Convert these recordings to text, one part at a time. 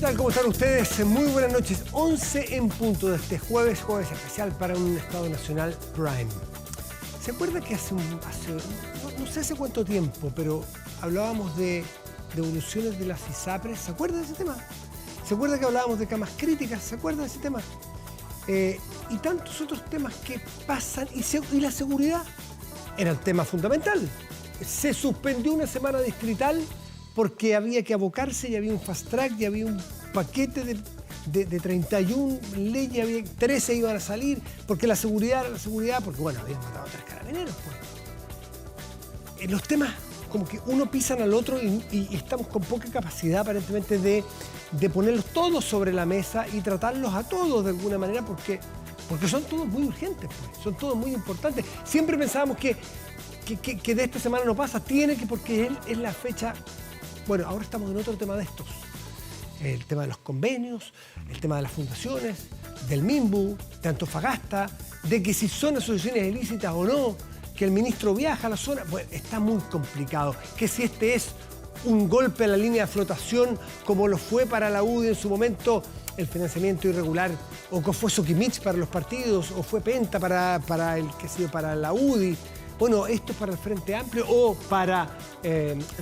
¿Qué tal? ¿Cómo están ustedes? Muy buenas noches. 11 en punto de este jueves especial para un Estado Nacional Prime. ¿Se acuerda que no sé hace cuánto tiempo, pero hablábamos de devoluciones de las ISAPRES? ¿Se acuerda de ese tema? ¿Se acuerda que hablábamos de camas críticas? ¿Se acuerda de ese tema? Y tantos otros temas que pasan, y la seguridad era el tema fundamental. Se suspendió una semana distrital porque había que abocarse y había un fast track y había un paquete de 31 leyes, había 13 iban a salir, porque la seguridad era la seguridad, porque bueno, habían matado a 3 carabineros. Pues. Los temas como que uno pisan al otro y estamos con poca capacidad aparentemente de ponerlos todos sobre la mesa y tratarlos a todos de alguna manera, porque son todos muy urgentes, pues, son todos muy importantes. Siempre pensábamos que de esta semana no pasa, porque él es la fecha. Bueno, ahora estamos en otro tema de estos. El tema de los convenios, el tema de las fundaciones, del MIMBU, de Antofagasta, de que si son asociaciones ilícitas o no, que el ministro viaja a la zona. Bueno, está muy complicado. Que si este es un golpe a la línea de flotación, como lo fue para la UDI en su momento, el financiamiento irregular, o que fue Sokimich para los partidos, o fue Penta para la UDI. Bueno, esto es para el Frente Amplio o para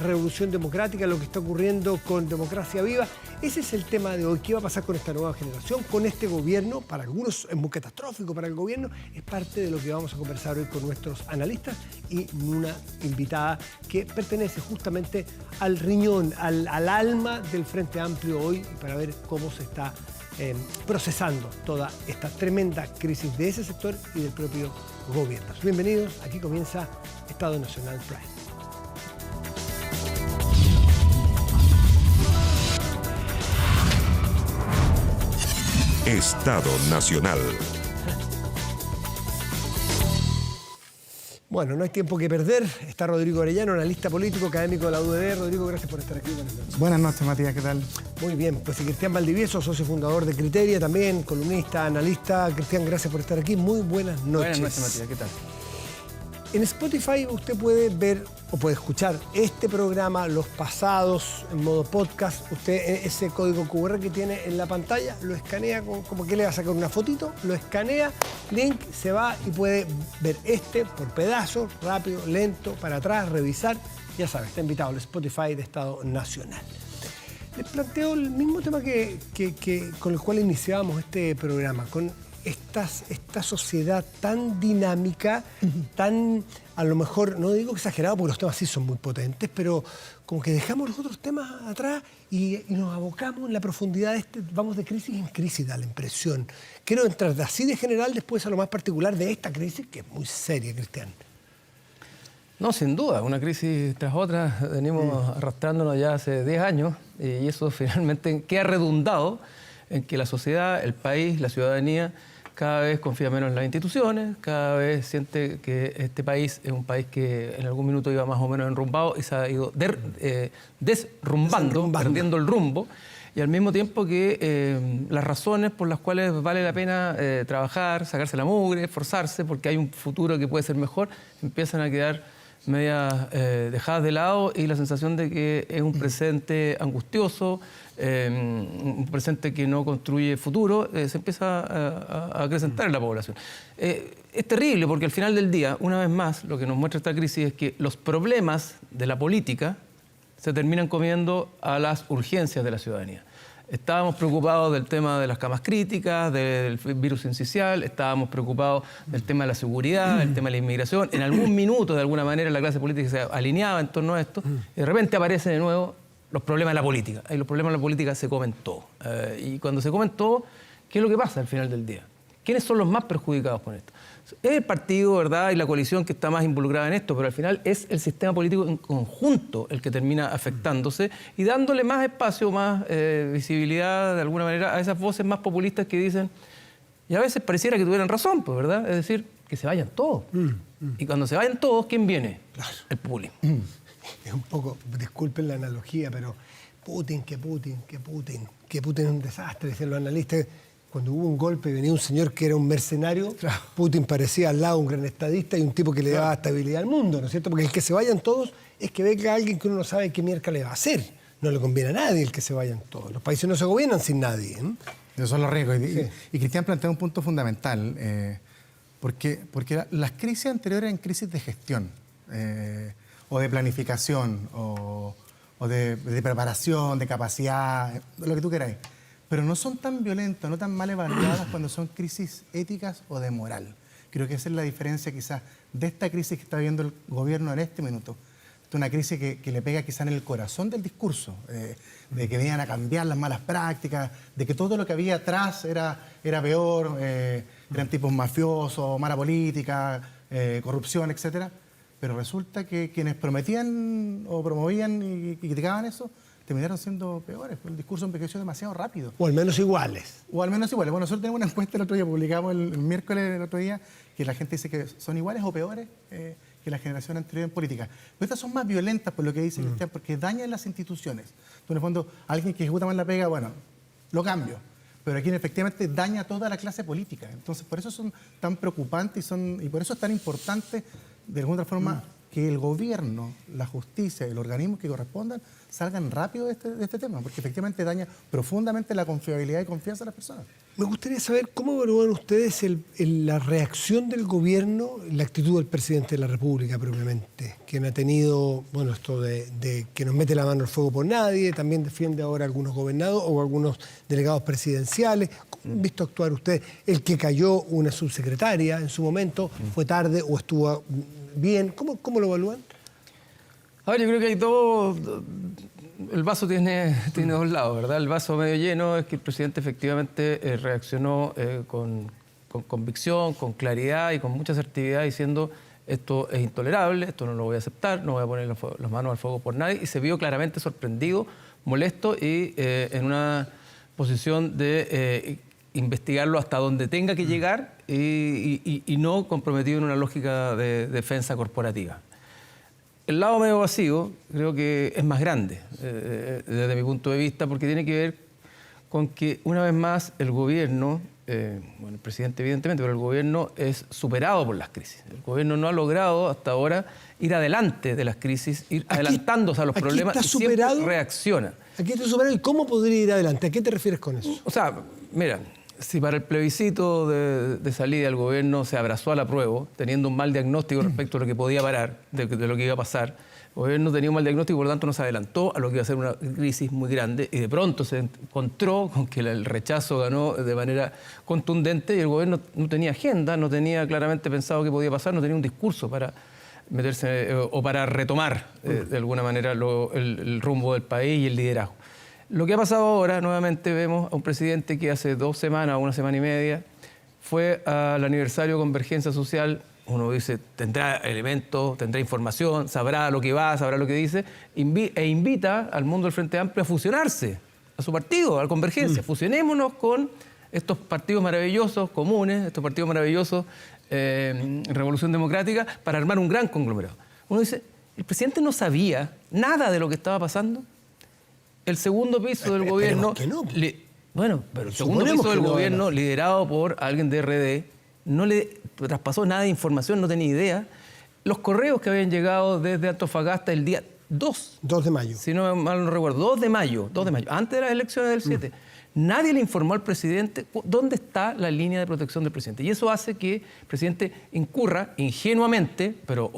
Revolución Democrática, lo que está ocurriendo con Democracia Viva. Ese es el tema de hoy. ¿Qué va a pasar con esta nueva generación, con este gobierno? Para algunos es muy catastrófico, para el gobierno es parte de lo que vamos a conversar hoy con nuestros analistas y una invitada que pertenece justamente al riñón, al alma del Frente Amplio hoy, para ver cómo se está procesando toda esta tremenda crisis de ese sector y del propio gobierno. Bienvenidos, aquí comienza Estado Nacional Prime. Estado Nacional. Bueno, no hay tiempo que perder. Está Rodrigo Orellano, analista político, académico de la UDD. Rodrigo, gracias por estar aquí. Buenas noches. Buenas noches, Matías, ¿qué tal? Muy bien, pues y Cristian Valdivieso, socio fundador de Criteria, también columnista, analista. Cristian, gracias por estar aquí. Muy buenas noches. Buenas noches, Matías, ¿qué tal? En Spotify usted puede ver o puede escuchar este programa, los pasados, en modo podcast. Usted ese código QR que tiene en la pantalla lo escanea como que le va a sacar una fotito, lo escanea, link, se va y puede ver por pedazos, rápido, lento, para atrás, revisar. Ya sabe, está invitado al Spotify de Estado Nacional. Les planteo el mismo tema con el cual iniciábamos este programa, con esta sociedad tan dinámica, tan, a lo mejor, no digo exagerado porque los temas sí son muy potentes, pero como que dejamos los otros temas atrás y nos abocamos en la profundidad de vamos de crisis en crisis, da la impresión. Quiero entrar de así de general después a lo más particular de esta crisis, que es muy seria, Cristian. No, sin duda, una crisis tras otra, venimos arrastrándonos ya hace 10 años y eso finalmente queda redundado en que la sociedad, el país, la ciudadanía cada vez confía menos en las instituciones, cada vez siente que este país es un país que en algún minuto iba más o menos enrumbado y se ha ido desrumbando, perdiendo el rumbo, y al mismo tiempo que las razones por las cuales vale la pena trabajar, sacarse la mugre, esforzarse, porque hay un futuro que puede ser mejor, empiezan a quedar medias dejadas de lado y la sensación de que es un presente angustioso, un presente que no construye futuro, se empieza a acrecentar en la población. Es terrible porque al final del día, una vez más, lo que nos muestra esta crisis es que los problemas de la política se terminan comiendo a las urgencias de la ciudadanía. Estábamos preocupados del tema de las camas críticas, del virus sincicial, estábamos preocupados del tema de la seguridad, del tema de la inmigración. En algún minuto, de alguna manera, la clase política se alineaba en torno a esto y de repente aparecen de nuevo los problemas de la política. Y los problemas de la política se comen todo. Y cuando se comen todo, ¿qué es lo que pasa al final del día? ¿Quiénes son los más perjudicados con esto? Es el partido, ¿verdad?, y la coalición que está más involucrada en esto, pero al final es el sistema político en conjunto el que termina afectándose y dándole más espacio, más visibilidad, de alguna manera, a esas voces más populistas que dicen, y a veces pareciera que tuvieran razón, pues, ¿verdad? Es decir, que se vayan todos. Y cuando se vayan todos, ¿quién viene? Claro. El populismo. Es un poco, disculpen la analogía, pero Putin es un desastre, dicen los analistas. Cuando hubo un golpe y venía un señor que era un mercenario, claro, Putin parecía al lado un gran estadista y un tipo que le daba estabilidad al mundo, ¿no es cierto? Porque el que se vayan todos es que venga alguien que uno no sabe qué mierda le va a hacer. no le conviene a nadie el que se vayan todos. Los países no se gobiernan sin nadie. Esos son los riesgos. Sí. Y Cristian plantea un punto fundamental, porque las crisis anteriores eran crisis de gestión, o de planificación, o de preparación, de capacidad, lo que tú queráis. Pero no son tan violentas, no tan mal evaluadas cuando son crisis éticas o de moral. Creo que esa es la diferencia quizás de esta crisis que está viviendo el gobierno en este minuto. Es una crisis que le pega quizás en el corazón del discurso, de que venían a cambiar las malas prácticas, de que todo lo que había atrás era peor, eran tipos mafiosos, mala política, corrupción, etc. Pero resulta que quienes prometían o promovían y criticaban eso, terminaron siendo peores. El discurso envejeció demasiado rápido. O al menos iguales. O al menos iguales. Bueno, nosotros tenemos una encuesta el otro día, publicamos el miércoles del otro día, que la gente dice que son iguales o peores que la generación anterior en política. Pero estas son más violentas, por lo que dice Cristian, porque dañan las instituciones. Entonces, en el fondo, alguien que ejecuta mal la pega, bueno, lo cambio. Pero aquí efectivamente daña a toda la clase política. Entonces, por eso son tan preocupantes y por eso es tan importante, de alguna forma, que el gobierno, la justicia y los organismos que correspondan salgan rápido de este tema, porque efectivamente daña profundamente la confiabilidad y confianza de las personas. Me gustaría saber cómo evalúan ustedes la reacción del gobierno, la actitud del presidente de la República propiamente, quien ha tenido, bueno, esto de que nos mete la mano al fuego por nadie, también defiende ahora a algunos gobernados o algunos delegados presidenciales. ¿Cómo han visto actuar ustedes? El que cayó una subsecretaria en su momento, ¿fue tarde o estuvo bien? ¿Cómo lo evalúan? Ahora, yo creo que hay dos... El vaso tiene dos lados, ¿verdad? El vaso medio lleno es que el presidente efectivamente reaccionó con convicción, con claridad y con mucha asertividad diciendo esto es intolerable, esto no lo voy a aceptar, no voy a poner las manos al fuego por nadie, y se vio claramente sorprendido, molesto y en una posición de investigarlo hasta donde tenga que llegar y no comprometido en una lógica de defensa corporativa. El lado medio vacío creo que es más grande desde mi punto de vista, porque tiene que ver con que una vez más el gobierno, bueno, el presidente evidentemente, pero el gobierno es superado por las crisis. El gobierno no ha logrado hasta ahora ir adelante de las crisis, ir adelantándose a los problemas y siempre reacciona. Aquí está superado. ¿Y cómo podría ir adelante? ¿A qué te refieres con eso? O sea, mira, si para el plebiscito de salida el gobierno se abrazó al apruebo, teniendo un mal diagnóstico respecto a lo que podía parar, de lo que iba a pasar, el gobierno tenía un mal diagnóstico y por lo tanto no se adelantó a lo que iba a ser una crisis muy grande y de pronto se encontró con que el rechazo ganó de manera contundente y el gobierno no tenía agenda, no tenía claramente pensado qué podía pasar, no tenía un discurso para meterse o para retomar de alguna manera el rumbo del país y el liderazgo. Lo que ha pasado ahora, nuevamente vemos a un presidente que hace 2 semanas, 1 semana y media, fue al aniversario de Convergencia Social. Uno dice, tendrá elementos, tendrá información, sabrá lo que va, sabrá lo que dice, e invita al mundo del Frente Amplio a fusionarse, a su partido, a la Convergencia. Fusionémonos con estos partidos maravillosos, comunes, estos partidos maravillosos, Revolución Democrática, para armar un gran conglomerado. Uno dice, ¿el presidente no sabía nada de lo que estaba pasando? El segundo piso del gobierno... Que no. Bueno, pero el segundo piso del gobierno, liderado por alguien de RD, no le traspasó nada de información, no tenía idea. Los correos que habían llegado desde Antofagasta el día 2 de mayo. Si no mal no recuerdo, 2 de mayo, antes de las elecciones del 7. Nadie le informó al presidente dónde está la línea de protección del presidente. Y eso hace que el presidente incurra ingenuamente, pero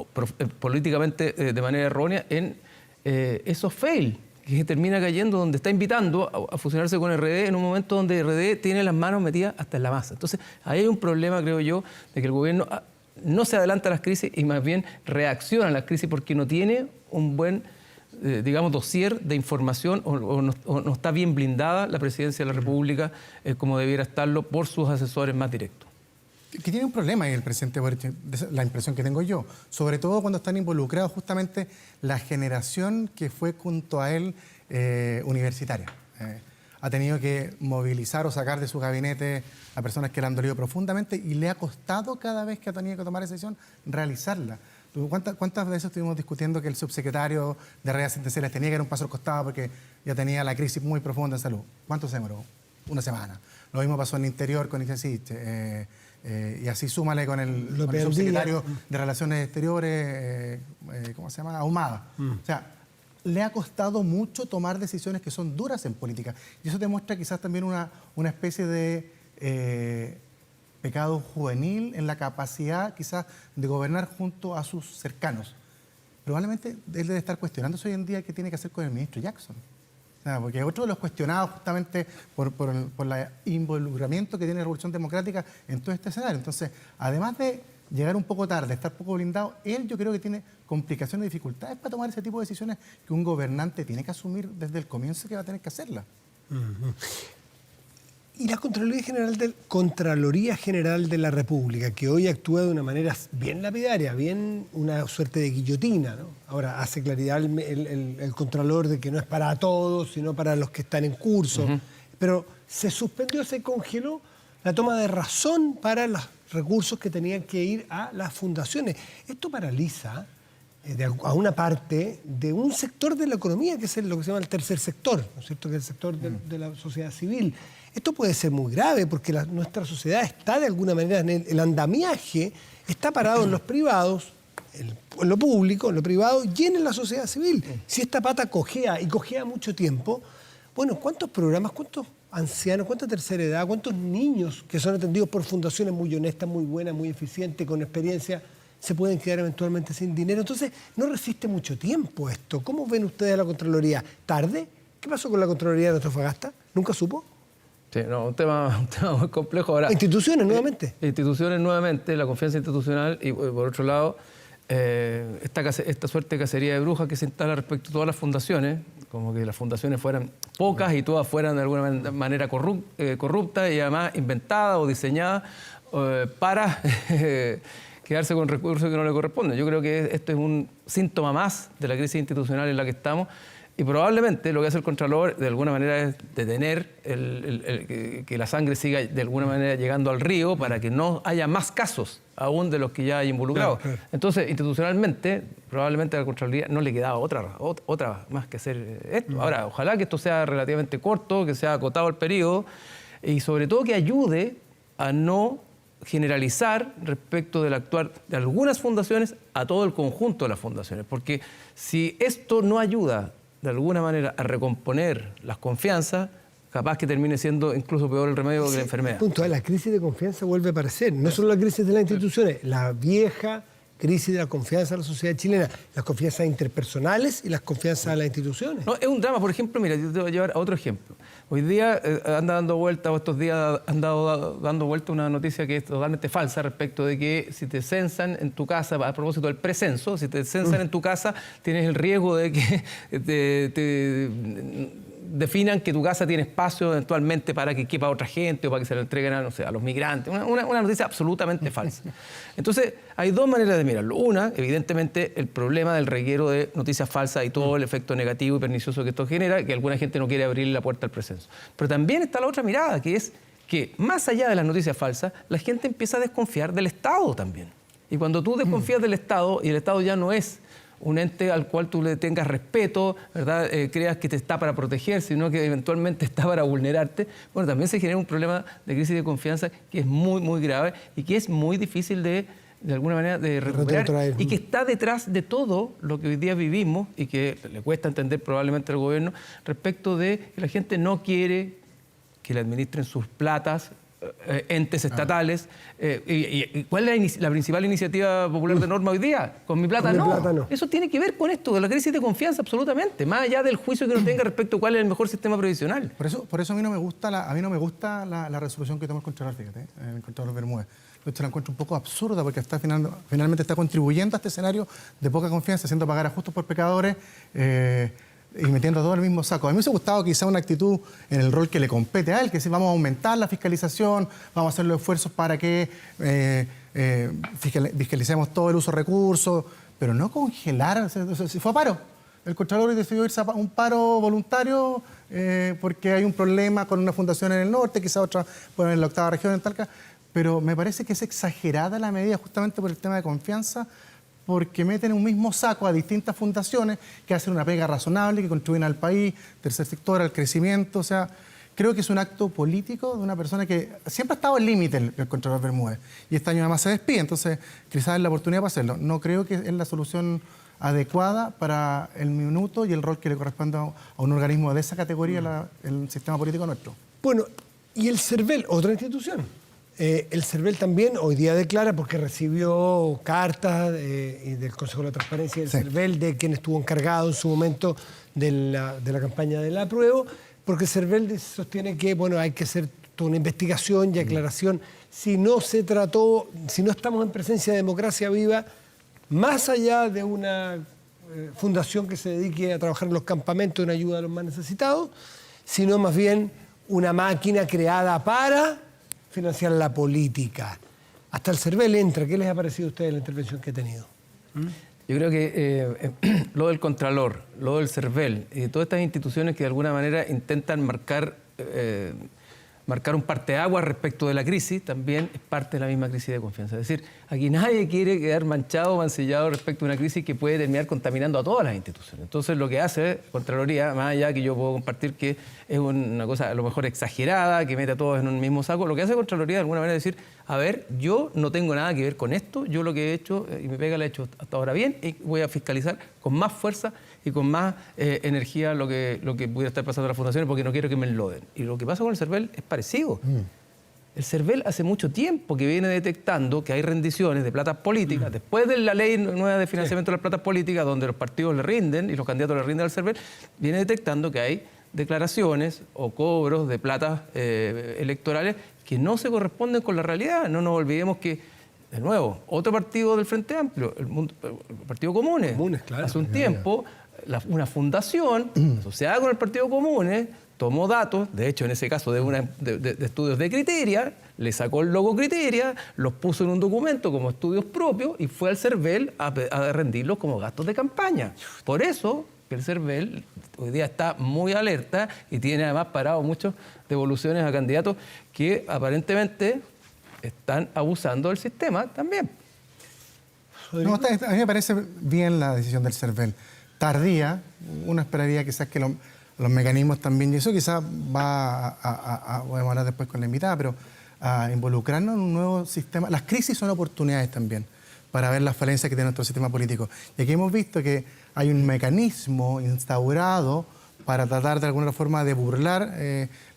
políticamente de manera errónea, en esos fail, que termina cayendo donde está invitando a fusionarse con RD en un momento donde RD tiene las manos metidas hasta en la masa. Entonces, ahí hay un problema, creo yo, de que el gobierno no se adelanta a las crisis y más bien reacciona a las crisis porque no tiene un buen, digamos, dossier de información o no está bien blindada la presidencia de la República como debiera estarlo por sus asesores más directos. Que tiene un problema ahí el presidente Boric, la impresión que tengo yo, sobre todo cuando están involucrados justamente la generación que fue junto a él universitaria. Ha tenido que movilizar o sacar de su gabinete a personas que le han dolido profundamente y le ha costado cada vez que ha tenido que tomar esa decisión realizarla. ¿Cuántas veces estuvimos discutiendo que el subsecretario de redes asistenciales tenía que dar un paso al costado porque ya tenía la crisis muy profunda en salud? ¿Cuánto se demoró? 1 semana. Lo mismo pasó en el interior con ICESIST. Y así súmale con el subsecretario de Relaciones Exteriores, ¿cómo se llama? Ahumada. O sea, le ha costado mucho tomar decisiones que son duras en política. Y eso demuestra quizás también una especie de pecado juvenil en la capacidad quizás de gobernar junto a sus cercanos. Probablemente él debe estar cuestionándose hoy en día qué tiene que hacer con el ministro Jackson. O sea, porque otro de los cuestionados justamente por el involucramiento que tiene la Revolución Democrática en todo este escenario. Entonces, además de llegar un poco tarde, estar poco blindado, él yo creo que tiene complicaciones y dificultades para tomar ese tipo de decisiones que un gobernante tiene que asumir desde el comienzo, que va a tener que hacerla. Y la Contraloría General de la República, que hoy actúa de una manera bien lapidaria, bien una suerte de guillotina, ¿no? Ahora hace claridad el Contralor de que no es para todos, sino para los que están en curso. Pero se suspendió, se congeló la toma de razón para los recursos que tenían que ir a las fundaciones. Esto paraliza a una parte de un sector de la economía, que es lo que se llama el tercer sector, ¿no es cierto?, que es el sector de la sociedad civil. Esto puede ser muy grave porque nuestra sociedad está de alguna manera en el andamiaje, está parado en los privados, en lo público, en lo privado y en la sociedad civil. Si esta pata cojea y cojea mucho tiempo, bueno, ¿cuántos programas, cuántos ancianos, cuánta tercera edad, cuántos niños que son atendidos por fundaciones muy honestas, muy buenas, muy eficientes, con experiencia, se pueden quedar eventualmente sin dinero? Entonces, no resiste mucho tiempo esto. ¿Cómo ven ustedes a la Contraloría? ¿Tarde? ¿Qué pasó con la Contraloría de Antofagasta? ¿Nunca supo? Sí, no, un tema muy complejo. Ahora, instituciones nuevamente. Instituciones nuevamente, la confianza institucional y por otro lado, esta suerte de cacería de brujas que se instala respecto a todas las fundaciones, como que las fundaciones fueran pocas y todas fueran de alguna manera corruptas y además inventadas o diseñadas para quedarse con recursos que no le corresponden. Yo creo que esto es un síntoma más de la crisis institucional en la que estamos. Y probablemente lo que hace el Contralor de alguna manera es detener que la sangre siga de alguna manera llegando al río para que no haya más casos aún de los que ya hay involucrados. Claro. Entonces, institucionalmente, probablemente a la Contraloría no le quedaba otra más que hacer esto. Ahora, ojalá que esto sea relativamente corto, que sea acotado el periodo y sobre todo que ayude a no generalizar respecto del actuar de algunas fundaciones a todo el conjunto de las fundaciones. Porque si esto no ayuda de alguna manera a recomponer las confianzas, capaz que termine siendo incluso peor el remedio que la enfermedad. Punto. La crisis de confianza vuelve a aparecer. No solo la crisis de las instituciones, la vieja crisis de la confianza de la sociedad chilena, las confianzas interpersonales y las confianzas de las instituciones. No, es un drama. Por ejemplo, mira, yo te voy a llevar a otro ejemplo. Hoy día anda dando vuelta, o estos días han dando vuelta una noticia que es totalmente falsa respecto de que si te censan en tu casa, a propósito del precenso, si te censan en tu casa, tienes el riesgo de que te definan que tu casa tiene espacio eventualmente para que quepa otra gente o para que se lo entreguen a, no sé, a los migrantes. Una noticia absolutamente falsa. Entonces, hay dos maneras de mirarlo. Una, evidentemente, el problema del reguero de noticias falsas y todo el efecto negativo y pernicioso que esto genera, que alguna gente no quiere abrirle la puerta al precenso. Pero también está la otra mirada, que es que más allá de las noticias falsas, la gente empieza a desconfiar del Estado también. Y cuando tú desconfías del Estado, y el Estado ya no es un ente al cual tú le tengas respeto, ¿verdad? Creas que te está para proteger, sino que eventualmente está para vulnerarte, bueno, también se genera un problema de crisis de confianza que es muy, muy grave y que es muy difícil de alguna manera de recuperar y que está detrás de todo lo que hoy día vivimos y que le cuesta entender probablemente al gobierno respecto de que la gente no quiere que le administren sus platas entes estatales. ¿Y cuál es la principal iniciativa popular de norma hoy día? Con mi plata no. Eso tiene que ver con esto, de la crisis de confianza, absolutamente, más allá del juicio que uno tenga respecto a cuál es el mejor sistema previsional. Por eso a mí no me gusta la resolución que toma el Contralor, fíjate, el Contralor Bermúdez. Yo la encuentro un poco absurda porque finalmente está contribuyendo a este escenario de poca confianza, haciendo pagar a justos por pecadores, y metiendo todo en el mismo saco. A mí me hubiese gustado quizá una actitud en el rol que le compete a él, que es vamos a aumentar la fiscalización, vamos a hacer los esfuerzos para que fiscalicemos todo el uso de recursos, pero no congelar, si fue a paro. El Contralor decidió irse a un paro voluntario porque hay un problema con una fundación en el norte, quizá otra en la 8ª región, en Talca, pero me parece que es exagerada la medida justamente por el tema de confianza, porque meten en un mismo saco a distintas fundaciones que hacen una pega razonable, que contribuyen al país, tercer sector, al crecimiento. O sea, creo que es un acto político de una persona que siempre ha estado al límite, el Contralor Bermúdez, y este año además se despide, entonces quizás es la oportunidad para hacerlo. No creo que es la solución adecuada para el minuto y el rol que le corresponde a un organismo de esa categoría, el sistema político nuestro. Bueno, y el CERVEL, otra institución. El CERVEL también hoy día declara, porque recibió cartas y del Consejo de la Transparencia del CERVEL, de quien estuvo encargado en su momento de la campaña del apruebo, porque el CERVEL sostiene que hay que hacer toda una investigación y aclaración. Si no estamos en presencia de democracia viva, más allá de una fundación que se dedique a trabajar en los campamentos en ayuda a los más necesitados, sino más bien una máquina creada para financiar la política. Hasta el CERVEL entra. ¿Qué les ha parecido a ustedes la intervención que ha tenido? Yo creo que lo del Contralor, lo del CERVEL, todas estas instituciones que de alguna manera intentan marcar un parteaguas respecto de la crisis, también es parte de la misma crisis de confianza. Es decir, aquí nadie quiere quedar manchado o mancillado respecto a una crisis que puede terminar contaminando a todas las instituciones. Entonces, lo que hace Contraloría, más allá que yo puedo compartir que es una cosa a lo mejor exagerada, que mete a todos en un mismo saco, lo que hace Contraloría de alguna manera es decir, a ver, yo no tengo nada que ver con esto, yo lo que he hecho, y mi pega la he hecho hasta ahora bien, y voy a fiscalizar con más fuerza y con más energía lo que pudiera estar pasando a las fundaciones, porque no quiero que me enloden. Y lo que pasa con el CERVEL es parecido. El CERVEL hace mucho tiempo que viene detectando que hay rendiciones de platas políticas, después de la ley nueva de financiamiento de las platas políticas, donde los partidos le rinden y los candidatos le rinden al CERVEL, viene detectando que hay declaraciones o cobros de platas electorales que no se corresponden con la realidad. No nos olvidemos que, de nuevo, otro partido del Frente Amplio, el Partido Comunes, claro, hace un tiempo, una fundación asociada con el Partido Comunes tomó datos, de hecho en ese caso de estudios de Criteria, le sacó el logo Criteria, los puso en un documento como estudios propios y fue al CERVEL a rendirlos como gastos de campaña. Por eso que el CERVEL hoy día está muy alerta y tiene además parado muchas devoluciones a candidatos que aparentemente están abusando del sistema también. No, a mí me parece bien la decisión del CERVEL. Tardía, uno esperaría quizás que los mecanismos también, y eso quizás podemos hablar después con la invitada, pero a involucrarnos en un nuevo sistema. Las crisis son oportunidades también para ver las falencias que tiene nuestro sistema político. Y aquí hemos visto que hay un mecanismo instaurado para tratar de alguna forma de burlar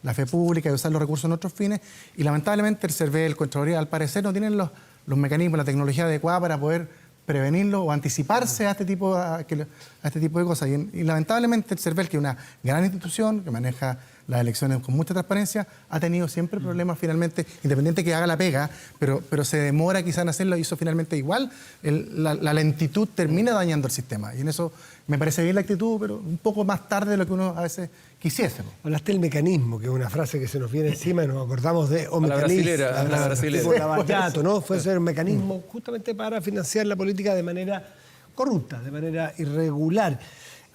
la fe pública y usar los recursos en otros fines, y lamentablemente el CERVEL, el Contraloría, al parecer no tienen los mecanismos, la tecnología adecuada para poder prevenirlo o anticiparse a este tipo de cosas. Y lamentablemente el CERVEL, que es una gran institución que maneja las elecciones con mucha transparencia, ha tenido siempre problemas finalmente, independiente que haga la pega, pero se demora quizás en hacerlo, y eso finalmente igual, la lentitud termina dañando el sistema. Y en eso me parece bien la actitud, pero un poco más tarde de lo que uno a veces quisiese. Hablaste del mecanismo, que es una frase que se nos viene encima y nos acordamos de la brasilera. Lavallato, ¿no? Fue ser un mecanismo justamente para financiar la política de manera corrupta, de manera irregular.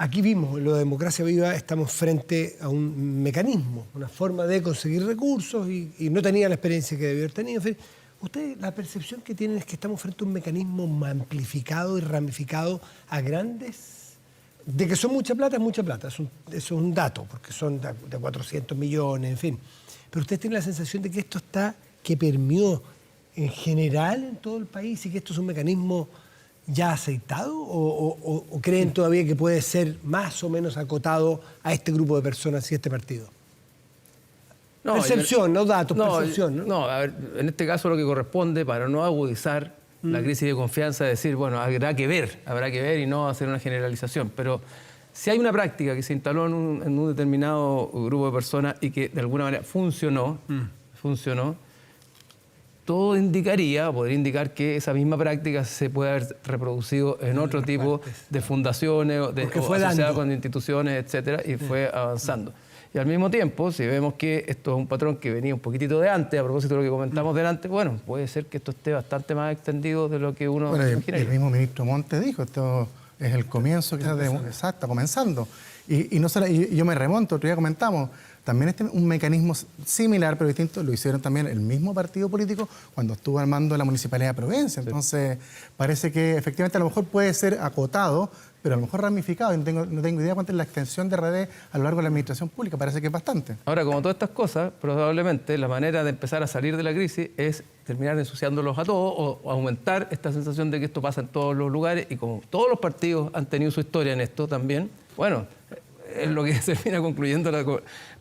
Aquí vimos, en lo de Democracia Viva, estamos frente a un mecanismo, una forma de conseguir recursos y no tenía la experiencia que debió haber tenido. En fin, ustedes, la percepción que tienen es que estamos frente a un mecanismo amplificado y ramificado a grandes... De que son mucha plata, es mucha plata. Eso es un dato, porque son de 400 millones, en fin. Pero ustedes tienen la sensación de que esto que permeó en general en todo el país y que esto es un mecanismo ya aceitado, o creen todavía que puede ser más o menos acotado a este grupo de personas y a este partido. No, percepción, no datos, percepción. No, a ver, en este caso lo que corresponde, para no agudizar la crisis de confianza, es decir, bueno, habrá que ver y no hacer una generalización. Pero si hay una práctica que se instaló en un determinado grupo de personas y que de alguna manera funcionó, todo indicaría, o podría indicar, que esa misma práctica se puede haber reproducido en otro tipo de fundaciones o asociadas con instituciones, etcétera, y fue avanzando. Y al mismo tiempo, si vemos que esto es un patrón que venía un poquitito de antes, a propósito de lo que comentamos delante, bueno, puede ser que esto esté bastante más extendido de lo que uno imagina. El mismo ministro Montes dijo, esto es el comienzo quizás está comenzando. Y yo me remonto, otro día comentamos, también un mecanismo similar pero distinto lo hicieron también el mismo partido político cuando estuvo armando la Municipalidad de Providencia. Entonces, parece que efectivamente a lo mejor puede ser acotado, pero a lo mejor ramificado. No tengo idea cuánta es la extensión de redes a lo largo de la administración pública. Parece que es bastante. Ahora, como todas estas cosas, probablemente la manera de empezar a salir de la crisis es terminar ensuciándolos a todos o aumentar esta sensación de que esto pasa en todos los lugares, y como todos los partidos han tenido su historia en esto también, bueno, es lo que se termina concluyendo la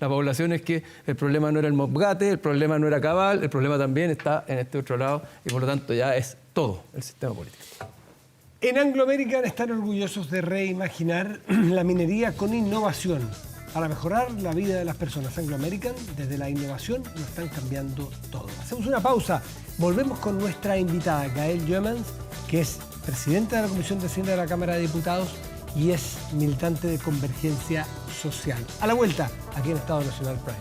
población, es que el problema no era el Mobgate, el problema no era Cabal, el problema también está en este otro lado, y por lo tanto ya es todo el sistema político. En Anglo American están orgullosos de reimaginar la minería con innovación para mejorar la vida de las personas. Anglo American, desde la innovación, lo están cambiando todo. Hacemos una pausa, volvemos con nuestra invitada, Gael Joemans, que es presidenta de la Comisión de Hacienda de la Cámara de Diputados y es militante de Convergencia Social. A la vuelta, aquí en Estado Nacional Prime.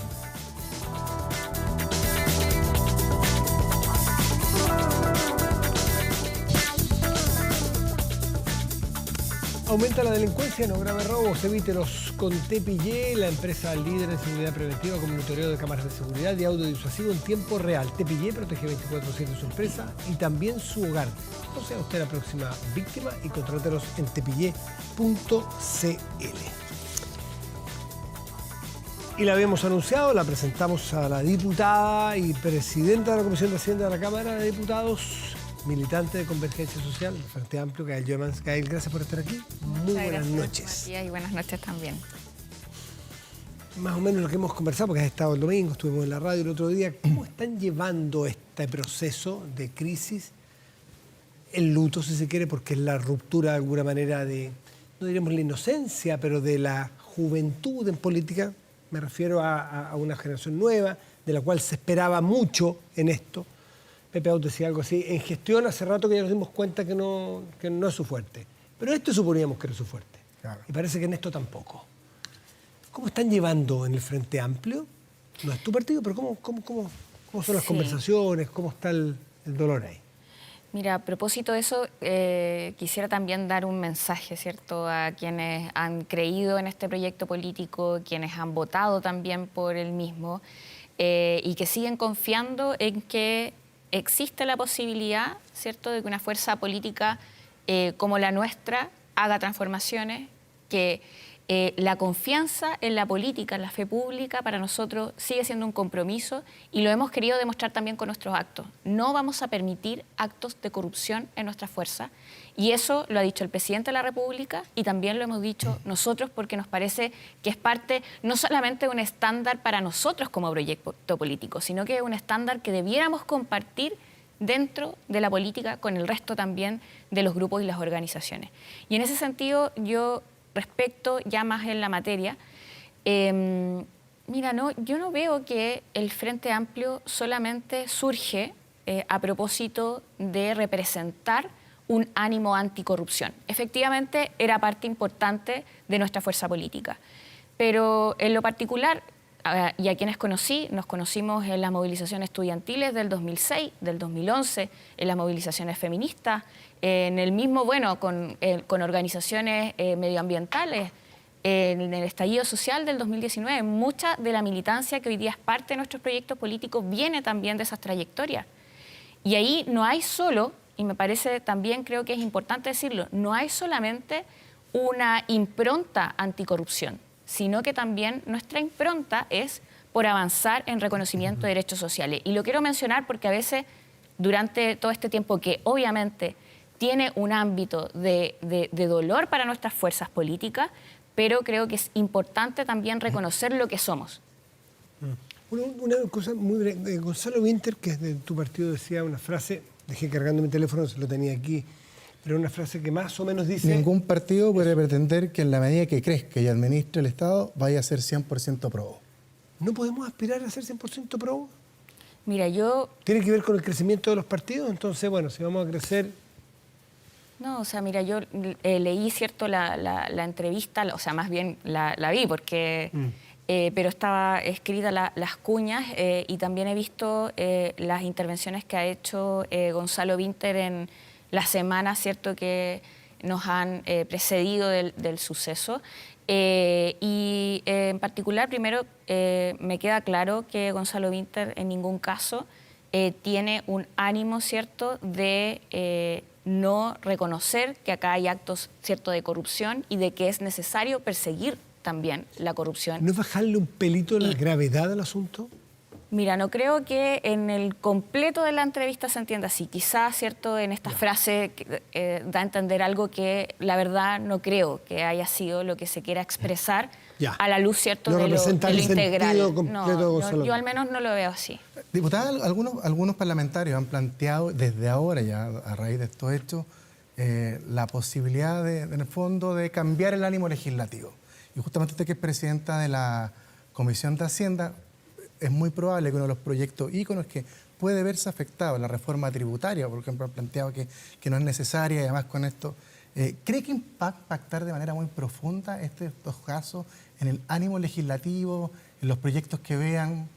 Aumenta la delincuencia, no grave robos, evítelos con TPY, la empresa líder en seguridad preventiva con monitoreo de cámaras de seguridad y audio disuasivo en tiempo real. TPY protege 24/7 su empresa y también su hogar. No sea usted la próxima víctima y contrátelos en tpy.cl. Y la habíamos anunciado, la presentamos a la diputada y presidenta de la Comisión de Hacienda de la Cámara de Diputados, militante de Convergencia Social, del Frente Amplio, Gael Joemans. Gael, gracias por estar aquí. Muy buenas noches. Y buenas noches también. Más o menos lo que hemos conversado, porque has estado el domingo, estuvimos en la radio el otro día. ¿Cómo están llevando este proceso de crisis? El luto, si se quiere, porque es la ruptura de alguna manera de, no diríamos la inocencia, pero de la juventud en política. Me refiero a una generación nueva, de la cual se esperaba mucho en esto. Pepe Out decía algo así: en gestión hace rato que ya nos dimos cuenta que no es su fuerte. Pero esto suponíamos que era su fuerte. Claro. Y parece que en esto tampoco. ¿Cómo están llevando en el Frente Amplio? No es tu partido, pero ¿cómo son las conversaciones? ¿Cómo está el dolor ahí? Mira, a propósito de eso, quisiera también dar un mensaje, ¿cierto?, a quienes han creído en este proyecto político, quienes han votado también por el mismo, y que siguen confiando en que existe la posibilidad, ¿cierto?, de que una fuerza política como la nuestra haga transformaciones, que la confianza en la política, en la fe pública, para nosotros sigue siendo un compromiso y lo hemos querido demostrar también con nuestros actos. No vamos a permitir actos de corrupción en nuestra fuerza, y eso lo ha dicho el presidente de la República y también lo hemos dicho nosotros, porque nos parece que es parte no solamente de un estándar para nosotros como proyecto político, sino que es un estándar que debiéramos compartir dentro de la política con el resto también de los grupos y las organizaciones. Y en ese sentido, yo, respecto ya más en la materia, mira, yo no veo que el Frente Amplio solamente surge a propósito de representar un ánimo anticorrupción. Efectivamente, era parte importante de nuestra fuerza política. Pero en lo particular, y a quienes conocí, nos conocimos en las movilizaciones estudiantiles del 2006, del 2011, en las movilizaciones feministas, en el mismo, con organizaciones medioambientales, en el estallido social del 2019. Mucha de la militancia que hoy día es parte de nuestros proyectos políticos viene también de esas trayectorias. Y ahí no hay solo, y me parece también, creo que es importante decirlo, no hay solamente una impronta anticorrupción, sino que también nuestra impronta es por avanzar en reconocimiento de derechos sociales. Y lo quiero mencionar porque a veces, durante todo este tiempo que obviamente tiene un ámbito de dolor para nuestras fuerzas políticas, pero creo que es importante también reconocer lo que somos. Una cosa muy breve. Gonzalo Winter, que es de tu partido, decía una frase, dejé cargando mi teléfono, se lo tenía aquí, pero una frase que más o menos dice: ningún partido puede pretender que en la medida que crezca y administre el Estado vaya a ser 100% pro. ¿No podemos aspirar a ser 100% pro? Mira, ¿Tiene que ver con el crecimiento de los partidos? Entonces, bueno, si vamos a crecer... No, o sea, mira, yo leí, ¿cierto?, la entrevista, o sea, más bien la vi porque... pero estaba escrita las cuñas, y también he visto las intervenciones que ha hecho Gonzalo Winter en las semanas, ¿cierto?, que nos han precedido del suceso. Y en particular, primero, me queda claro que Gonzalo Vinter en ningún caso tiene un ánimo, ¿cierto?, de no reconocer que acá hay actos, ¿cierto?, de corrupción y de que es necesario perseguir también la corrupción. ¿No es bajarle un pelito la gravedad del asunto? Mira, no creo que en el completo de la entrevista se entienda así. Quizás, ¿cierto?, en esta frase da a entender algo que la verdad no creo que haya sido lo que se quiera expresar a la luz, ¿cierto?, no de lo integral. Yo al menos no lo veo así. Diputada, algunos parlamentarios han planteado desde ahora, ya a raíz de estos hechos, la posibilidad, en el fondo, de cambiar el ánimo legislativo. Y justamente usted, que es presidenta de la Comisión de Hacienda, es muy probable que uno de los proyectos íconos que puede verse afectado, la reforma tributaria, por ejemplo, han planteado que no es necesaria, y además con esto, ¿cree que va a impactar de manera muy profunda estos casos en el ánimo legislativo, en los proyectos que vean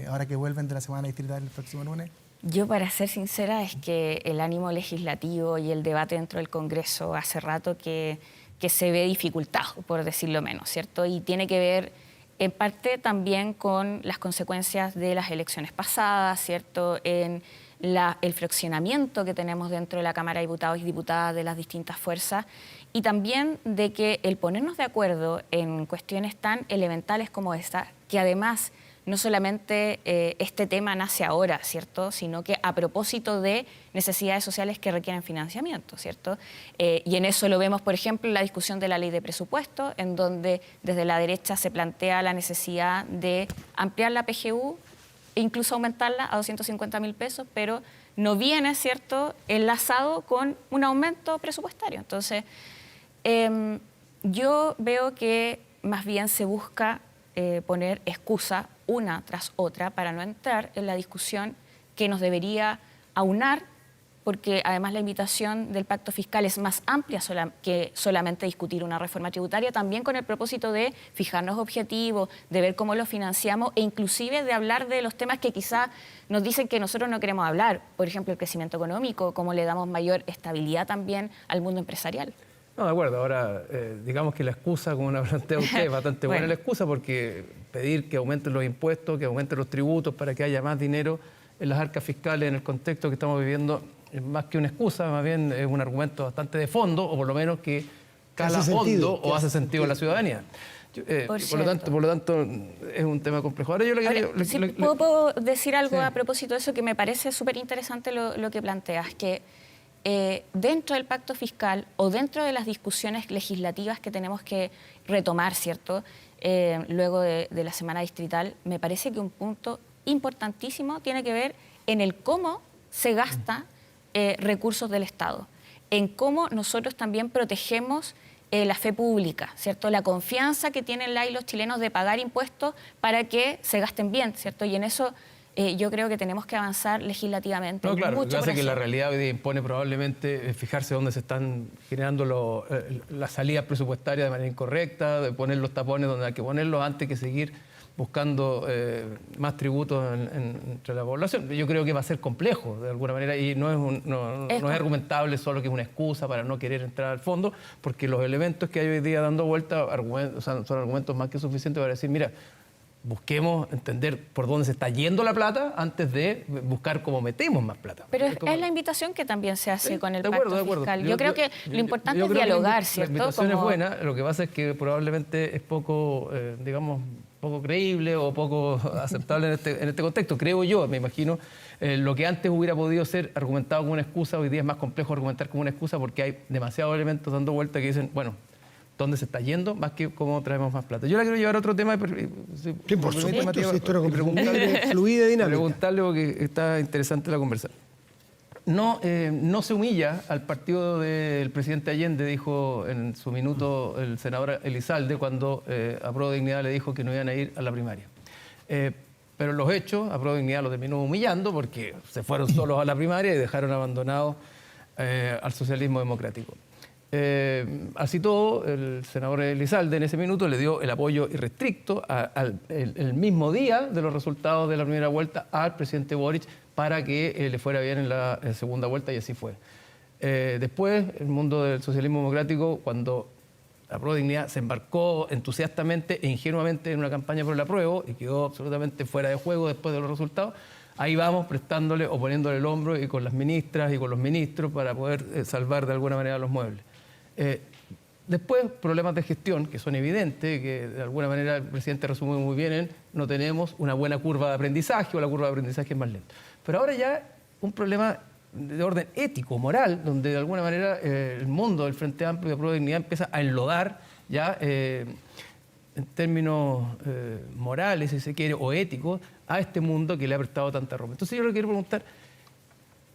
ahora que vuelven de la semana distrital el próximo lunes? Yo, para ser sincera, es que el ánimo legislativo y el debate dentro del Congreso hace rato que se ve dificultado, por decirlo menos, ¿cierto? Y tiene que ver en parte también con las consecuencias de las elecciones pasadas, ¿cierto?, en el fraccionamiento que tenemos dentro de la Cámara de Diputados y Diputadas de las distintas fuerzas, y también de que el ponernos de acuerdo en cuestiones tan elementales como esta, que además no solamente este tema nace ahora, ¿cierto?, sino que a propósito de necesidades sociales que requieren financiamiento, ¿cierto? Y en eso lo vemos, por ejemplo, en la discusión de la ley de presupuesto, en donde desde la derecha se plantea la necesidad de ampliar la PGU e incluso aumentarla a 250.000 pesos, pero no viene, ¿cierto?, enlazado con un aumento presupuestario. Entonces, yo veo que más bien se busca poner excusa una tras otra para no entrar en la discusión que nos debería aunar, porque además la invitación del pacto fiscal es más amplia que solamente discutir una reforma tributaria, también con el propósito de fijarnos objetivos, de ver cómo lo financiamos e inclusive de hablar de los temas que quizá nos dicen que nosotros no queremos hablar, por ejemplo, el crecimiento económico, cómo le damos mayor estabilidad también al mundo empresarial. No, de acuerdo. Ahora, digamos que la excusa, como la plantea usted, es bastante buena la excusa, porque pedir que aumenten los impuestos, que aumenten los tributos para que haya más dinero en las arcas fiscales en el contexto que estamos viviendo, es más que una excusa, más bien es un argumento bastante de fondo, o por lo menos que cala hondo o hace sentido a la ciudadanía. Por lo tanto, es un tema complejo. Ahora yo ¿puedo decir algo a propósito de eso que me parece súper interesante lo que planteas? Que dentro del pacto fiscal o dentro de las discusiones legislativas que tenemos que retomar, ¿cierto?, luego de la semana distrital, me parece que un punto importantísimo tiene que ver en el cómo se gasta recursos del Estado, en cómo nosotros también protegemos la fe pública, ¿cierto?, la confianza que tienen los chilenos de pagar impuestos para que se gasten bien, ¿cierto? Y en eso yo creo que tenemos que avanzar legislativamente. No, claro, mucho lo que pasa es que la realidad hoy día impone probablemente fijarse dónde se están generando las salidas presupuestarias de manera incorrecta, de poner los tapones donde hay que ponerlos antes que seguir buscando más tributos entre la población. Yo creo que va a ser complejo de alguna manera y no es argumentable solo que es una excusa para no querer entrar al fondo, porque los elementos que hay hoy día dando vuelta son argumentos más que suficientes para decir, mira, busquemos entender por dónde se está yendo la plata antes de buscar cómo metemos más plata. Pero es la invitación que también se hace con el pacto fiscal. Yo creo que lo importante es dialogar, ¿cierto? La invitación es buena, lo que pasa es que probablemente es poco, poco creíble o poco aceptable en este contexto. Creo yo, me imagino, lo que antes hubiera podido ser argumentado como una excusa, hoy día es más complejo argumentar como una excusa porque hay demasiados elementos dando vuelta que dicen, bueno, dónde se está yendo, más que cómo traemos más plata. Yo la quiero llevar a otro tema. Sí, por supuesto, si esto era completamente fluida y dinámica. Preguntarle, porque está interesante la conversación. No se humilla al partido del presidente Allende, dijo en su minuto el senador Elizalde, cuando a Prueba de Dignidad le dijo que no iban a ir a la primaria. Pero los hechos, a Prueba de Dignidad lo terminó humillando porque se fueron solos a la primaria y dejaron abandonado al socialismo democrático. Así todo, el senador Elizalde en ese minuto le dio el apoyo irrestricto el mismo día de los resultados de la primera vuelta al presidente Boric para que le fuera bien en la segunda vuelta, y así fue. Después, el mundo del socialismo democrático, cuando la Prueba de Dignidad se embarcó entusiastamente e ingenuamente en una campaña por el apruebo y quedó absolutamente fuera de juego después de los resultados. Ahí vamos prestándole o poniéndole el hombro y con las ministras y con los ministros para poder salvar de alguna manera los muebles. Después, problemas de gestión que son evidentes, que de alguna manera el presidente resumió muy bien en no tenemos una buena curva de aprendizaje o la curva de aprendizaje es más lenta. Pero ahora ya un problema de orden ético, moral, donde de alguna manera el mundo del Frente Amplio de Prueba de Dignidad empieza a enlodar ya en términos morales, si se quiere, o éticos, a este mundo que le ha prestado tanta ropa. Entonces yo le quiero preguntar,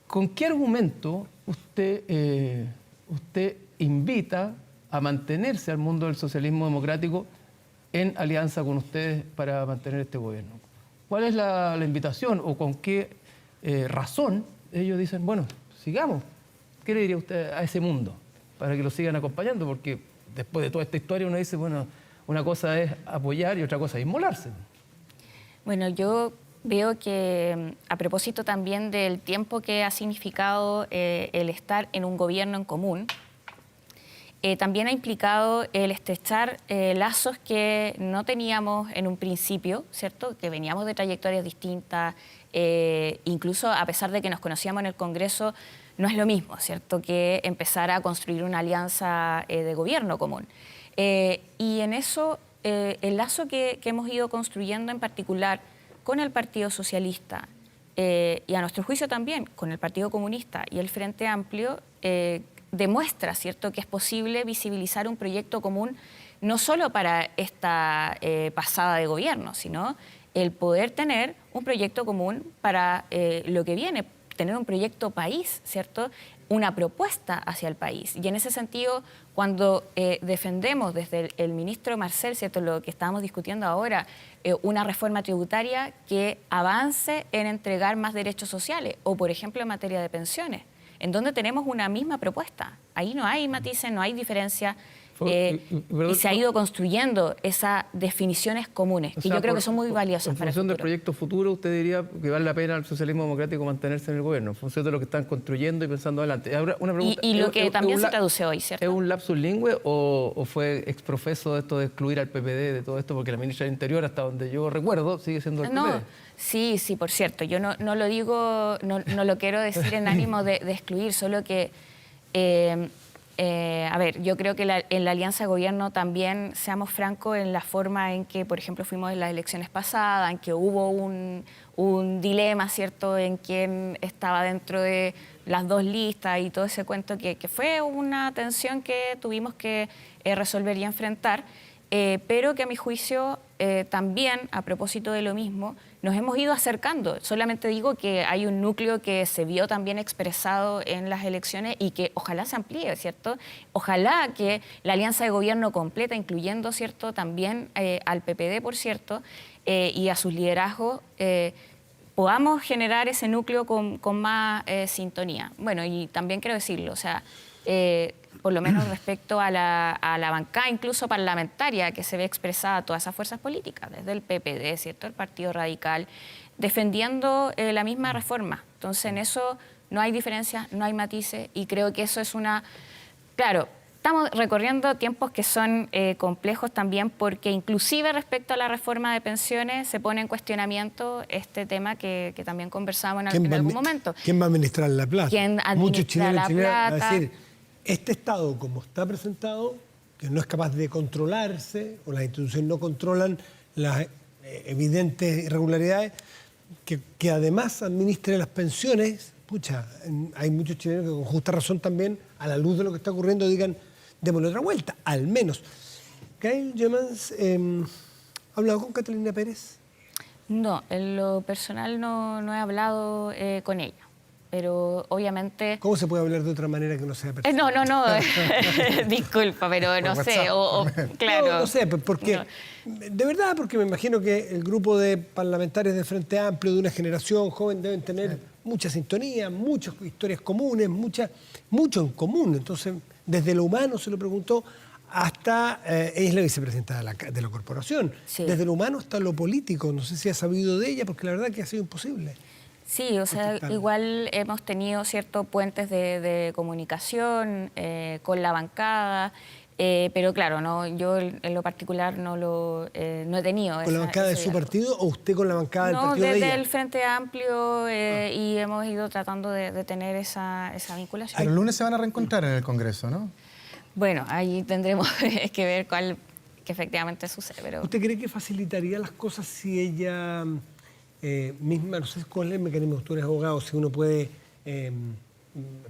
¿con qué argumento usted invita a mantenerse al mundo del socialismo democrático en alianza con ustedes para mantener este gobierno? ¿Cuál es la invitación o con qué razón ellos dicen, bueno, sigamos? ¿Qué le diría usted a ese mundo para que lo sigan acompañando? Porque después de toda esta historia uno dice, bueno, una cosa es apoyar y otra cosa es inmolarse. Bueno, yo veo que a propósito también del tiempo que ha significado el estar en un gobierno en común, también ha implicado el estrechar lazos que no teníamos en un principio, ¿cierto? Que veníamos de trayectorias distintas, incluso a pesar de que nos conocíamos en el Congreso, no es lo mismo, ¿cierto? Que empezar a construir una alianza de gobierno común. Y en eso, el lazo que hemos ido construyendo en particular con el Partido Socialista y a nuestro juicio también con el Partido Comunista y el Frente Amplio, demuestra, ¿cierto?, que es posible visibilizar un proyecto común no solo para esta pasada de gobierno, sino el poder tener un proyecto común para lo que viene, tener un proyecto país, ¿cierto?, una propuesta hacia el país. Y en ese sentido, cuando defendemos desde el ministro Marcel, ¿cierto?, lo que estábamos discutiendo ahora, una reforma tributaria que avance en entregar más derechos sociales o, por ejemplo, en materia de pensiones, en donde tenemos una misma propuesta. Ahí no hay matices, no hay diferencia, y se ha ido construyendo esas definiciones comunes, que yo creo que son muy valiosas para el futuro. En función del proyecto futuro, usted diría que vale la pena al socialismo democrático mantenerse en el gobierno, en función de lo que están construyendo y pensando adelante. Ahora, una pregunta, y lo que también se traduce hoy, ¿cierto? ¿Es un lapsus lingüe o fue exprofeso esto de excluir al PPD de todo esto? Porque la ministra del Interior, hasta donde yo recuerdo, sigue siendo el PPD. Sí, por cierto. Yo no lo digo, no lo quiero decir en ánimo de excluir, solo que, a ver, yo creo que en la alianza de gobierno también, seamos francos, en la forma en que, por ejemplo, fuimos en las elecciones pasadas, en que hubo un dilema, ¿cierto?, en quién estaba dentro de las dos listas y todo ese cuento, que fue una tensión que tuvimos que resolver y enfrentar, pero que a mi juicio también, a propósito de lo mismo, nos hemos ido acercando. Solamente digo que hay un núcleo que se vio también expresado en las elecciones y que ojalá se amplíe, ¿cierto? Ojalá que la alianza de gobierno completa, incluyendo, ¿cierto?, también al PPD, por cierto, y a sus liderazgos, podamos generar ese núcleo con más sintonía. Bueno, y también quiero decirlo, o sea, por lo menos respecto a la bancada, incluso parlamentaria, que se ve expresada a todas esas fuerzas políticas, desde el PPD, ¿cierto?, el Partido Radical, defendiendo la misma reforma. Entonces, en eso no hay diferencias, no hay matices, y creo que eso es una... Claro, estamos recorriendo tiempos que son complejos también, porque inclusive respecto a la reforma de pensiones se pone en cuestionamiento este tema que también conversamos en algún momento. ¿Quién va a administrar la plata? ¿Quién administra Muchos chilenos la plata? A decir, este Estado, como está presentado, que no es capaz de controlarse, o las instituciones no controlan las evidentes irregularidades, que además administre las pensiones, pucha, hay muchos chilenos que con justa razón también, a la luz de lo que está ocurriendo, digan, démosle otra vuelta, al menos. Gail Jemans, ¿ha hablado con Catalina Pérez? No, en lo personal no he hablado con ella. Pero obviamente... ¿Cómo se puede hablar de otra manera que no sea personal? No, disculpa, pero no sé, claro. No sé, porque, de verdad, porque me imagino que el grupo de parlamentarios del Frente Amplio, de una generación joven, deben tener mucha sintonía, muchas historias comunes, mucho en común. Entonces, desde lo humano, se lo preguntó, hasta... ella es la vicepresidenta de la corporación. Sí. Desde lo humano hasta lo político. No sé si ha sabido de ella, porque la verdad que ha sido imposible. Sí, o sea, igual hemos tenido ciertos puentes de comunicación con la bancada. Pero claro, no, yo en lo particular no he tenido. ¿Con la bancada de su partido o usted con la bancada del partido de ella? Desde el Frente Amplio y hemos ido tratando de tener esa vinculación. Pero el lunes se van a reencontrar en el Congreso, ¿no? Bueno, ahí tendremos que ver cuál que efectivamente sucede. Pero... ¿Usted cree que facilitaría las cosas si ella misma, no sé cuál es el mecanismo, tú eres abogado, si uno puede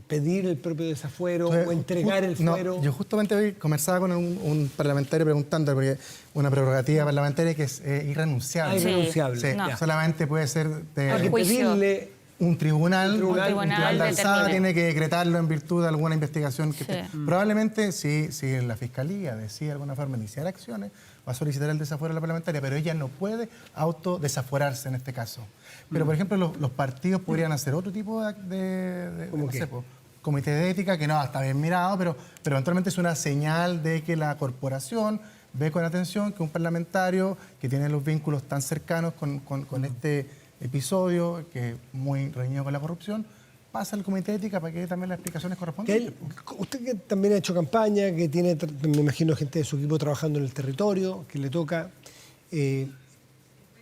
pedir el propio desafuero o entregar el fuero? No, yo justamente hoy conversaba con un parlamentario preguntando, porque una prerrogativa parlamentaria que es irrenunciable. Irrenunciable. Sí, No. Solamente puede ser Hay que pedirle un tribunal de alzada determine. tiene que decretarlo en virtud de alguna investigación que Sí. Probablemente si la Fiscalía decide de alguna forma iniciar acciones, va a solicitar el desafuero a la parlamentaria, pero ella no puede autodesaforarse en este caso. Pero, por ejemplo, los partidos podrían hacer otro tipo de ¿Cómo no qué? sé, comité de ética, que no, está bien mirado, pero eventualmente es una señal de que la corporación ve con atención que un parlamentario que tiene los vínculos tan cercanos con este episodio, que es muy reñido con la corrupción, pasa al comité de ética para que dé también las explicaciones correspondientes. Usted que también ha hecho campaña, que tiene, me imagino, gente de su equipo trabajando en el territorio, que le toca...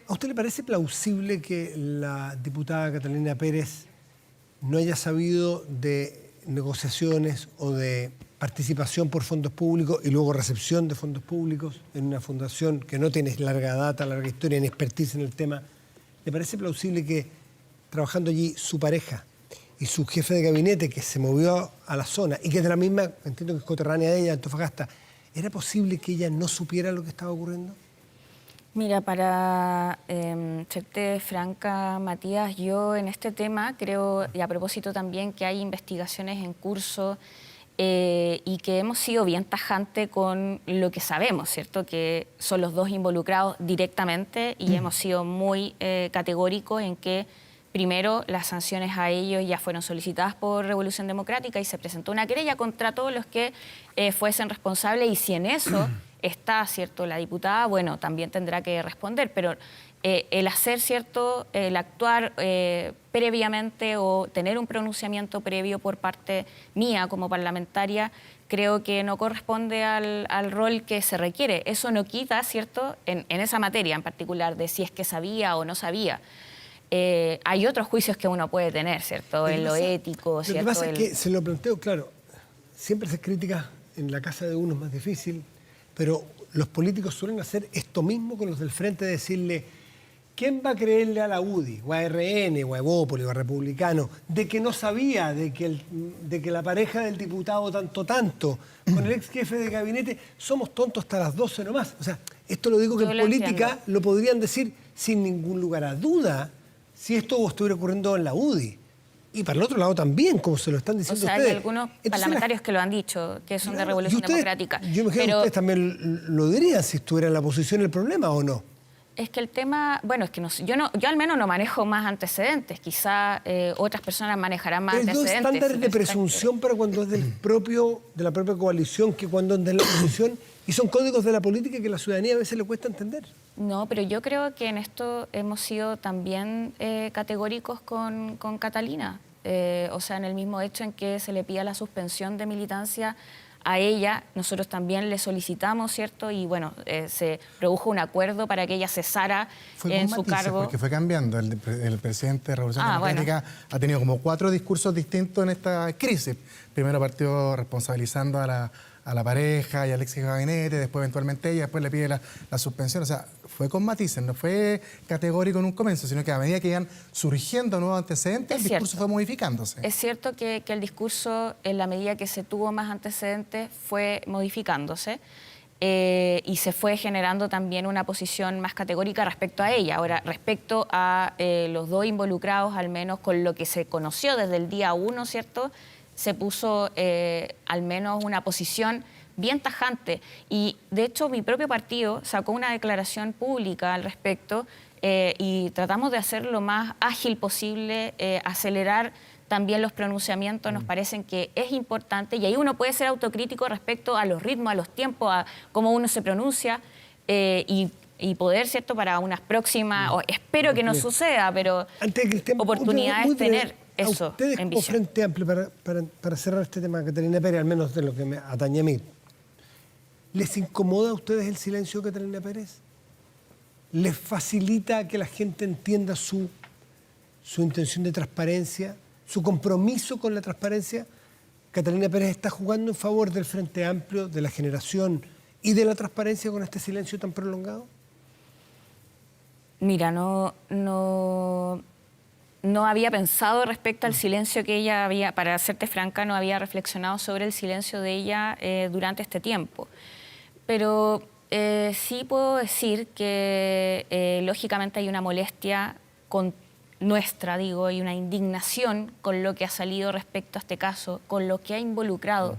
¿A usted le parece plausible que la diputada Catalina Pérez no haya sabido de negociaciones o de participación por fondos públicos y luego recepción de fondos públicos en una fundación que no tiene larga data, larga historia ni expertise en el tema? ¿Le parece plausible que trabajando allí su pareja y su jefe de gabinete, que se movió a la zona y que es de la misma, entiendo que es coterránea de ella, Antofagasta, era posible que ella no supiera lo que estaba ocurriendo? Mira, para serte franca, Matías, yo en este tema creo, y a propósito también, que hay investigaciones en curso y que hemos sido bien tajante con lo que sabemos, ¿cierto? Que son los dos involucrados directamente y hemos sido muy categóricos en que, primero, las sanciones a ellos ya fueron solicitadas por Revolución Democrática y se presentó una querella contra todos los que fuesen responsables, y si en eso está, ¿cierto?, la diputada, bueno, también tendrá que responder, pero el hacer, ¿cierto?, el actuar previamente o tener un pronunciamiento previo por parte mía como parlamentaria, creo que no corresponde al rol que se requiere. Eso no quita, ¿cierto?, en esa materia en particular, de si es que sabía o no sabía. Hay otros juicios que uno puede tener, ¿cierto?, en lo ético, ¿cierto? Lo que pasa es que, se lo planteo, claro, siempre se critica en la casa de uno es más difícil, pero los políticos suelen hacer esto mismo con los del frente, de decirle, ¿quién va a creerle a la UDI, o a RN, o a Evópolis, o a Republicano, de que no sabía de que la pareja del diputado tanto, con el ex jefe de gabinete, somos tontos hasta las 12 nomás? O sea, esto lo digo que Yo en lo política entiendo. lo podrían decir sin ningún lugar a duda si esto estuviera ocurriendo en la UDI. Y para el otro lado también, como se lo están O diciendo sea, ustedes. hay algunos Entonces, parlamentarios que lo han dicho, que son de claro, Revolución y ustedes, Democrática. Yo me imagino que Pero ustedes también lo dirían si estuviera en la posición el problema, ¿o no? es que el tema, bueno, es que no sé, yo al menos no manejo más antecedentes, quizá otras personas manejarán más Pero hay dos antecedentes. estándares de presunción para cuando es de la propia coalición que cuando es de la oposición, y son códigos de la política que a la ciudadanía a veces le cuesta entender. No, pero yo creo que en esto hemos sido también categóricos con Catalina. O sea, en el mismo hecho en que se le pida la suspensión de militancia a ella, nosotros también le solicitamos, ¿cierto? Y bueno, se produjo un acuerdo para que ella cesara en su cargo. Porque fue cambiando. El presidente de Revolución Democrática ha tenido como 4 discursos distintos en esta crisis. Primero partió responsabilizando a la pareja y al ex jefe de gabinete, después eventualmente ella, después le pide la suspensión. O sea, fue con matices, no fue categórico en un comienzo, sino que a medida que iban surgiendo nuevos antecedentes, el discurso fue modificándose. Es cierto que el discurso, en la medida que se tuvo más antecedentes, fue modificándose y se fue generando también una posición más categórica respecto a ella. Ahora, respecto a los dos involucrados, al menos con lo que se conoció desde el día 1, ¿cierto?, se puso al menos una posición bien tajante. Y, de hecho, mi propio partido sacó una declaración pública al respecto y tratamos de hacer lo más ágil posible, acelerar también los pronunciamientos. Nos parecen que es importante, y ahí uno puede ser autocrítico respecto a los ritmos, a los tiempos, a cómo uno se pronuncia y poder, ¿cierto?, para unas próximas, o espero que no suceda, pero oportunidades tener eso a ustedes en como visión. Frente Amplio, para cerrar este tema, Catalina Pérez, al menos de lo que me atañe a mí, ¿Les incomoda a ustedes el silencio de Catalina Pérez? ¿Les facilita que la gente entienda su intención de transparencia, su compromiso con la transparencia? ¿Catalina Pérez está jugando en favor del Frente Amplio, de la generación y de la transparencia con este silencio tan prolongado? Mira, no había pensado respecto al silencio que ella había, para serte franca, no había reflexionado sobre el silencio de ella durante este tiempo. Pero sí puedo decir que lógicamente hay una molestia nuestra, digo, y una indignación con lo que ha salido respecto a este caso, con lo que ha involucrado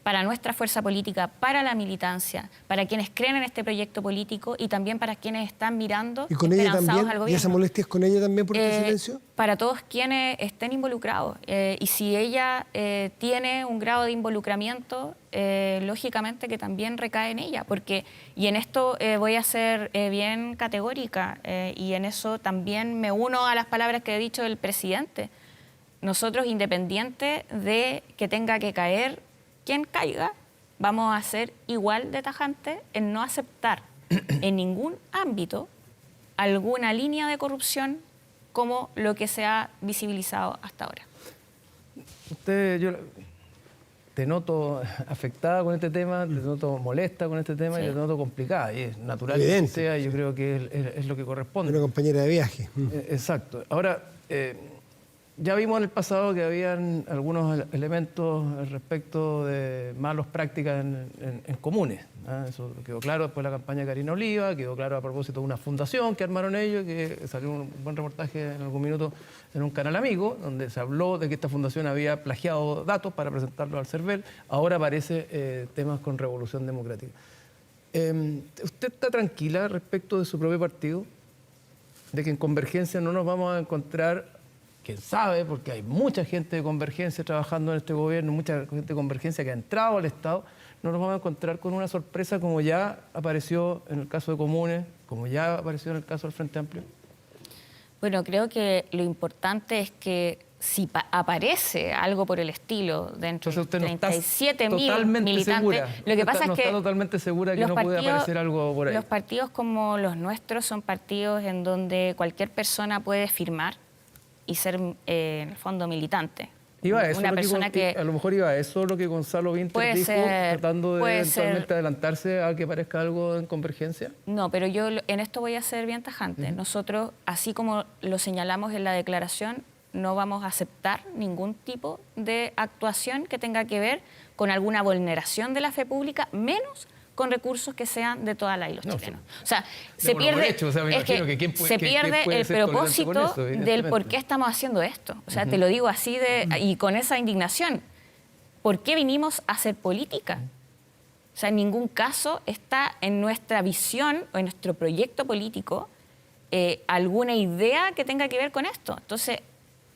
para nuestra fuerza política, para la militancia, para quienes creen en este proyecto político y también para quienes están mirando ¿Y con ella también? al gobierno. ¿Y esa molestia es con ella también por este silencio? Para todos quienes estén involucrados. Y si ella tiene un grado de involucramiento, lógicamente que también recae en ella. Y en esto voy a ser bien categórica, y en eso también me uno a las palabras que ha dicho el presidente. Nosotros, independiente de que tenga que caer quien caiga, vamos a ser igual de tajantes en no aceptar en ningún ámbito alguna línea de corrupción como lo que se ha visibilizado hasta ahora. Yo te noto afectada con este tema, te noto molesta con este tema, sí, y te noto complicada. Y es natural que sea, yo creo que es lo que corresponde. Una compañera de viaje. Exacto. Ahora, ya vimos en el pasado que habían algunos elementos respecto de malas prácticas en comunes. Eso quedó claro después de la campaña de Karina Oliva, quedó claro a propósito de una fundación que armaron ellos, que salió un buen reportaje en algún minuto en un canal amigo, donde se habló de que esta fundación había plagiado datos para presentarlos al CERVEL. Ahora aparece temas con Revolución Democrática. ¿Usted está tranquila respecto de su propio partido? De que en Convergencia no nos vamos a encontrar, quién sabe, porque hay mucha gente de Convergencia trabajando en este gobierno, mucha gente de Convergencia que ha entrado al Estado, no nos vamos a encontrar con una sorpresa como ya apareció en el caso de Comunes, como ya apareció en el caso del Frente Amplio? Bueno, creo que lo importante es que si aparece algo por el estilo dentro de 37.000 militantes, segura. Lo que pasa es que está totalmente segura que no puede aparecer algo por ahí. Los partidos como los nuestros son partidos en donde cualquier persona puede firmar y ser, en el fondo, militante. Una persona que a lo mejor iba a eso lo que Gonzalo Vinter dijo, tratando de eventualmente adelantarse a que parezca algo en Convergencia. No, pero yo en esto voy a ser bien tajante. Nosotros, así como lo señalamos en la declaración, no vamos a aceptar ningún tipo de actuación que tenga que ver con alguna vulneración de la fe pública, menos con recursos que sean de toda la y los chilenos. O sea, se pierde el propósito del por qué estamos haciendo esto. O sea, te lo digo así y con esa indignación. ¿Por qué vinimos a hacer política? O sea, en ningún caso está en nuestra visión o en nuestro proyecto político alguna idea que tenga que ver con esto. Entonces,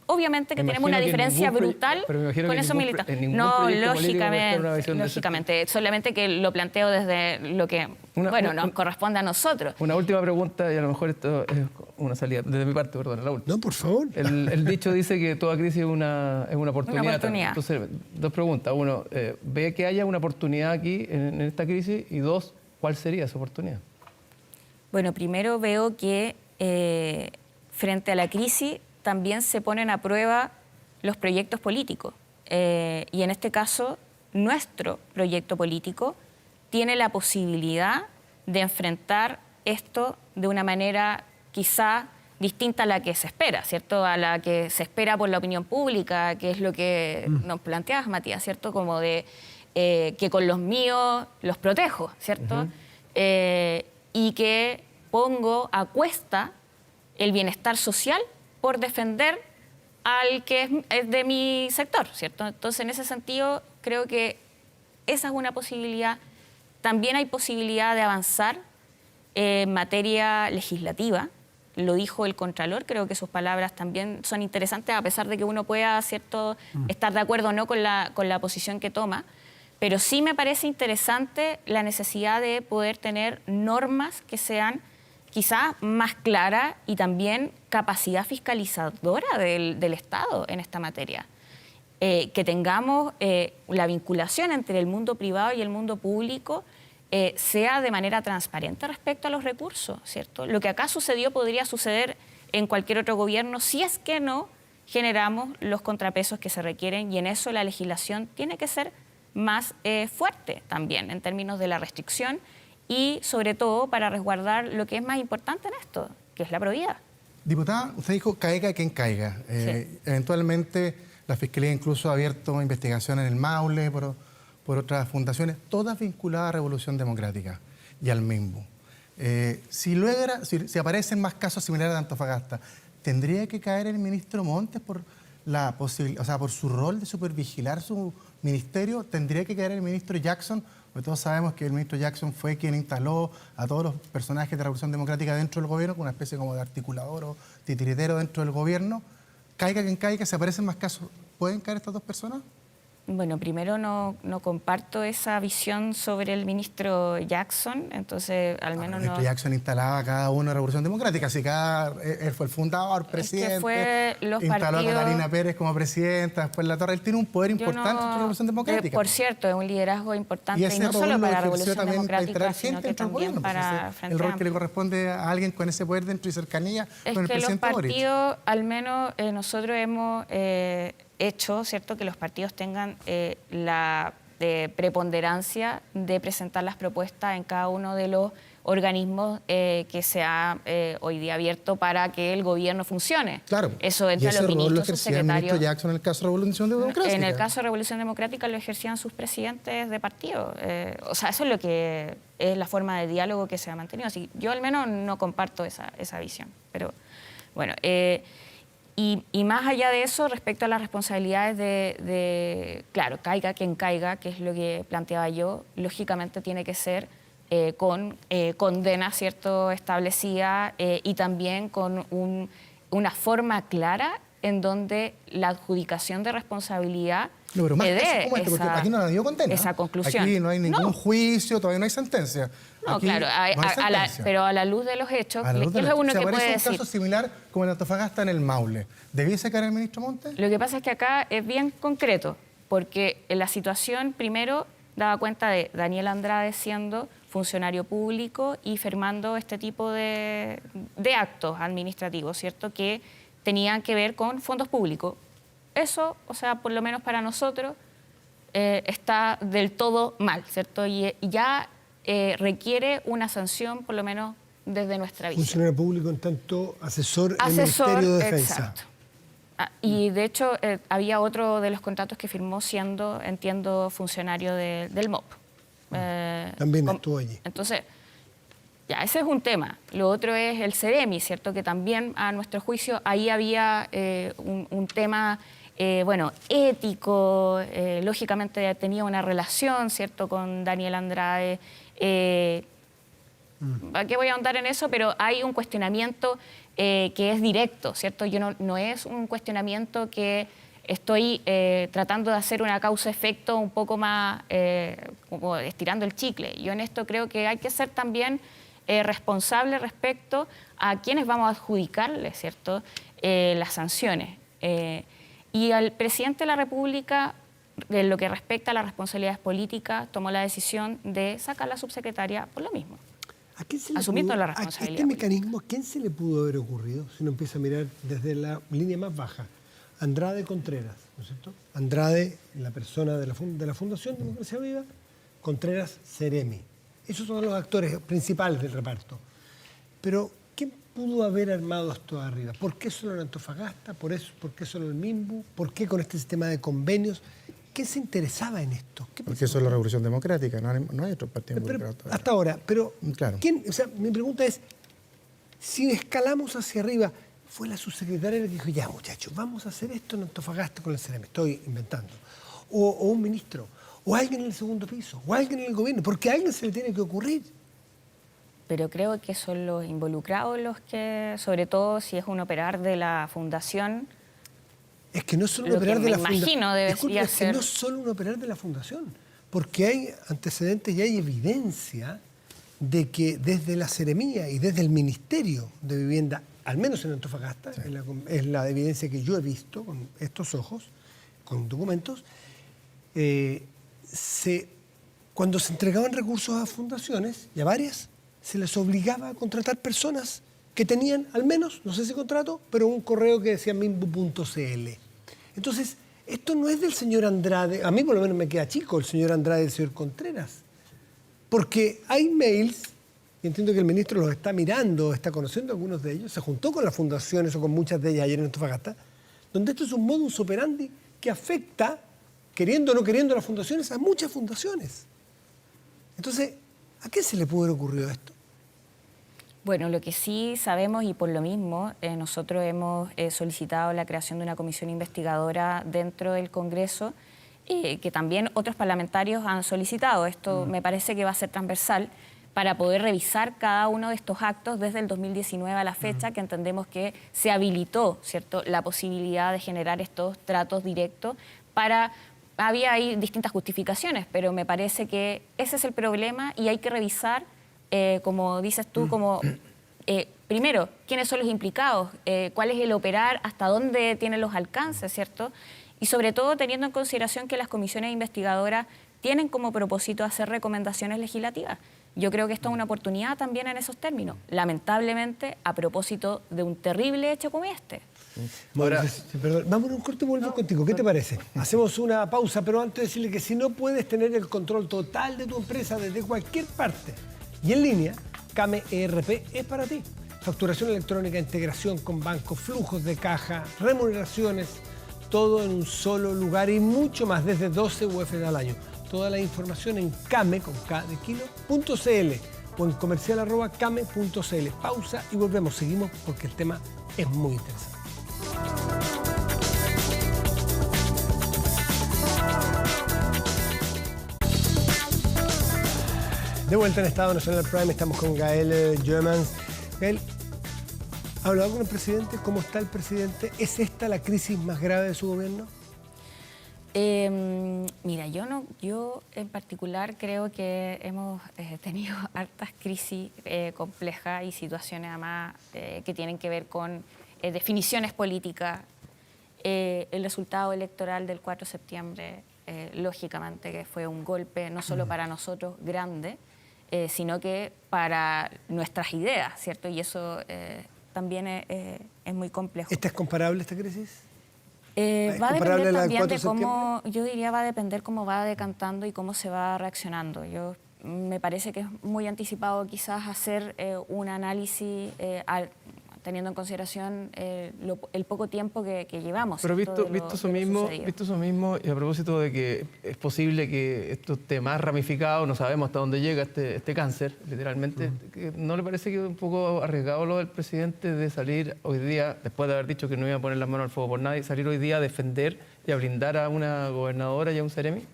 obviamente que tenemos una diferencia brutal con esos militantes. No, lógicamente, solamente que lo planteo desde lo que nos corresponde a nosotros. Una última pregunta, y a lo mejor esto es una salida, desde mi parte, perdón, la última. No, por favor. El dicho dice que toda crisis es una oportunidad. Entonces, dos preguntas. Uno, ¿ve que haya una oportunidad aquí en esta crisis? Y dos, ¿cuál sería esa oportunidad? Bueno, primero veo que frente a la crisis también se ponen a prueba los proyectos políticos. Y en este caso, nuestro proyecto político tiene la posibilidad de enfrentar esto de una manera quizá distinta a la que se espera, ¿cierto? A la que se espera por la opinión pública, que es lo que nos planteabas, Matías, ¿cierto? Como de que con los míos los protejo, ¿cierto? Y que pongo a cuesta el bienestar social por defender al que es de mi sector, ¿cierto? Entonces, en ese sentido, creo que esa es una posibilidad. También hay posibilidad de avanzar en materia legislativa. Lo dijo el Contralor, creo que sus palabras también son interesantes, a pesar de que uno pueda, ¿cierto?, estar de acuerdo o no con la posición que toma. Pero sí me parece interesante la necesidad de poder tener normas que sean quizás más clara y también capacidad fiscalizadora del Estado en esta materia. Que tengamos la vinculación entre el mundo privado y el mundo público sea de manera transparente respecto a los recursos, ¿cierto? Lo que acá sucedió podría suceder en cualquier otro gobierno si es que no generamos los contrapesos que se requieren, y en eso la legislación tiene que ser más fuerte también en términos de la restricción y sobre todo para resguardar lo que es más importante en esto, que es la probidad. Diputada, usted dijo caiga quien caiga. Sí. Eventualmente la Fiscalía incluso ha abierto investigaciones en el Maule por otras fundaciones, todas vinculadas a Revolución Democrática y al MIMBU. Si aparecen más casos similares de Antofagasta, ¿tendría que caer el ministro Montes por la posibilidad, o sea, por su rol de supervigilar su ministerio? ¿Tendría que caer el ministro Jackson? Porque todos sabemos que el ministro Jackson fue quien instaló a todos los personajes de la Revolución Democrática dentro del gobierno, con una especie como de articulador o titiritero dentro del gobierno. Caiga quien caiga, si aparecen más casos, ¿pueden caer estas dos personas? Bueno, primero no comparto esa visión sobre el ministro Jackson, entonces al menos El ministro Jackson instalaba a cada uno de la Revolución Democrática, así él fue el fundador, presidente, fue los instaló partidos... a Catalina Pérez como presidenta, después la Torre, él tiene un poder importante en la Revolución Democrática. Por cierto, es un liderazgo importante, y no rol solo lo para la ejerció Revolución también Democrática, para sino gente que dentro del también gobierno, para pues Frente el rol que le Amplio. corresponde a alguien con ese poder dentro y cercanía Es con el que los presidente Boric. partidos, al menos nosotros hemos hecho, ¿cierto?, que los partidos tengan la preponderancia de presentar las propuestas en cada uno de los organismos que se ha hoy día abierto para que el gobierno funcione. Claro. Eso entra y ese los rol lo ministros, ejercía el ministro Jackson en el caso de Revolución Democrática. En el caso de Revolución Democrática lo ejercían sus presidentes de partido. O sea, eso es lo que es la forma de diálogo que se ha mantenido. Así que yo al menos no comparto esa visión. Pero bueno, y más allá de eso, respecto a las responsabilidades claro, caiga quien caiga, que es lo que planteaba yo, lógicamente tiene que ser con condena, ¿cierto?, establecida y también con una forma clara en donde la adjudicación de responsabilidad No, pero más me dé casos como este, porque aquí no ha habido condena. esa conclusión. Aquí no hay ningún juicio, todavía no hay sentencia. No, Aquí claro, no hay sentencia. pero a la luz de los hechos, A la luz ¿qué de es la- lo uno si que aparece puede un decir? caso similar como el de Antofagasta en el Maule, ¿debiese caer el ministro Montes? Lo que pasa es que acá es bien concreto, porque la situación primero daba cuenta de Daniel Andrade siendo funcionario público y firmando este tipo de actos administrativos, ¿cierto?, que tenían que ver con fondos públicos. Eso, o sea, por lo menos para nosotros, está del todo mal, ¿cierto? Y ya requiere una sanción, por lo menos desde nuestra visión. Funcionario público en tanto asesor del Ministerio de Defensa. Exacto. Y de hecho había otro de los contratos que firmó siendo, entiendo, funcionario del MOP. También estuvo allí. Entonces, ya, ese es un tema. Lo otro es el CEDEMI, ¿cierto? Que también, a nuestro juicio, ahí había un tema, bueno, ético, lógicamente tenía una relación, ¿cierto?, con Daniel Andrade. ¿A qué voy a ahondar en eso? Pero hay un cuestionamiento que es directo, ¿cierto? Yo no es un cuestionamiento que estoy tratando de hacer una causa-efecto un poco más como estirando el chicle. Yo en esto creo que hay que ser también responsable respecto a quienes vamos a adjudicarle, ¿cierto?, las sanciones. Y al presidente de la República, en lo que respecta a las responsabilidades políticas, tomó la decisión de sacar a la subsecretaria por lo mismo. ¿A quién se le Asumiendo pudo- la a responsabilidad este mecanismo, ¿a quién se le pudo haber ocurrido si uno empieza a mirar desde la línea más baja? Andrade Contreras, ¿no es cierto? Andrade, la persona de la Fundación Democracia Viva, Contreras Ceremi. Esos son los actores principales del reparto. Pero, ¿quién pudo haber armado esto de arriba? ¿Por qué solo en Antofagasta? ¿Por qué solo el MIMBU? ¿Por qué con este sistema de convenios? ¿Quién se interesaba en esto? Porque eso es la Revolución Democrática, no hay otro partido involucrado todavía. Hasta ahora, pero Claro. ¿quién? O sea, mi pregunta es, si escalamos hacia arriba, fue la subsecretaria la que dijo, ya muchachos, vamos a hacer esto en Antofagasta con el CEREMI, estoy inventando, o un ministro, o alguien en el segundo piso, o alguien en el gobierno, porque a alguien se le tiene que ocurrir. Pero creo que son los involucrados los que, sobre todo si es un operar de la fundación. Es que no es solo un Lo operar que de me la fundación. imagino debería Es que ser. no es solo un operar de la fundación, porque hay antecedentes y hay evidencia de que desde la Seremía y desde el Ministerio de Vivienda, al menos en Antofagasta, sí, es la evidencia que yo he visto con estos ojos, con documentos, se cuando se entregaban recursos a fundaciones, y a varias, se les obligaba a contratar personas que tenían al menos, no sé si contrato, pero un correo que decía mimbu.cl. Entonces, esto no es del señor Andrade, a mí por lo menos me queda chico el señor Andrade y el señor Contreras, porque hay mails, y entiendo que el ministro los está mirando, está conociendo algunos de ellos, se juntó con las fundaciones o con muchas de ellas ayer en Antofagasta, donde esto es un modus operandi que afecta, queriendo o no queriendo, a las fundaciones, a muchas fundaciones. Entonces, ¿a qué se le pudo haber ocurrido esto? Bueno, lo que sí sabemos, y por lo mismo nosotros hemos solicitado la creación de una comisión investigadora dentro del Congreso, que también otros parlamentarios han solicitado. Esto me parece que va a ser transversal para poder revisar cada uno de estos actos desde el 2019 a la fecha, que entendemos que se habilitó, ¿cierto?, la posibilidad de generar estos tratos directos para... Había ahí distintas justificaciones, pero me parece que ese es el problema y hay que revisar, como dices tú, primero, quiénes son los implicados, cuál es el operar, hasta dónde tienen los alcances, ¿cierto? Y sobre todo teniendo en consideración que las comisiones investigadoras tienen como propósito hacer recomendaciones legislativas. Yo creo que esto es una oportunidad también en esos términos, lamentablemente a propósito de un terrible hecho como este. Ahora, perdón, vámonos un corte y vuelvo contigo. ¿Qué te parece? Hacemos una pausa, pero antes de decirle que si no puedes tener el control total de tu empresa desde cualquier parte y en línea, Kame ERP es para ti. Facturación electrónica, integración con bancos, flujos de caja, remuneraciones, todo en un solo lugar y mucho más desde 12 UF al año. Toda la información en kame, con K de kilo.cl o en comercial@kame.cl. Pausa y volvemos. Seguimos porque el tema es muy interesante. De vuelta en Estado Nacional Prime, estamos con Gael Joemans. Gael, ¿ha hablado con el presidente? ¿Cómo está el presidente? ¿Es esta la crisis más grave de su gobierno? Mira, yo en particular creo que hemos tenido hartas crisis complejas y situaciones además que tienen que ver con definiciones políticas. El resultado electoral del 4 de septiembre, lógicamente que fue un golpe no solo para nosotros grande, sino que para nuestras ideas, ¿cierto? Y eso también es muy complejo. ¿Esta es comparable, esta crisis? Va a depender también de cómo, yo diría, va a depender cómo va decantando y cómo se va reaccionando. Me parece que es muy anticipado quizás hacer un análisis teniendo en consideración el poco tiempo que llevamos. Pero visto eso mismo, y a propósito de que es posible que esto esté más ramificado, no sabemos hasta dónde llega este cáncer, literalmente, ¿no le parece que es un poco arriesgado lo del presidente de salir hoy día, después de haber dicho que no iba a poner las manos al fuego por nadie, salir hoy día a defender y a blindar a una gobernadora y a un seremi?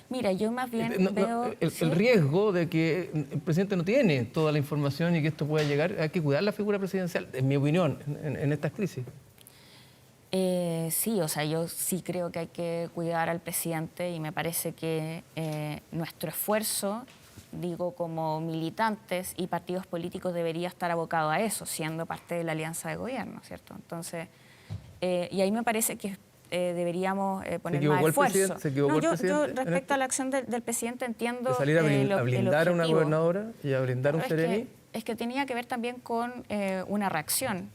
Mira, yo más bien veo... El riesgo de que el presidente no tiene toda la información y que esto pueda llegar, hay que cuidar la figura presidencial, en mi opinión, en estas crisis. Sí, o sea, yo sí creo que hay que cuidar al presidente y me parece que nuestro esfuerzo, digo, como militantes y partidos políticos debería estar abocado a eso, siendo parte de la alianza de gobierno, ¿cierto? Entonces, y ahí me parece que deberíamos poner más esfuerzo. Yo respecto a la acción del presidente entiendo... ¿De salir a blindar a una gobernadora y a blindar a un seremi? Es que tenía que ver también con una reacción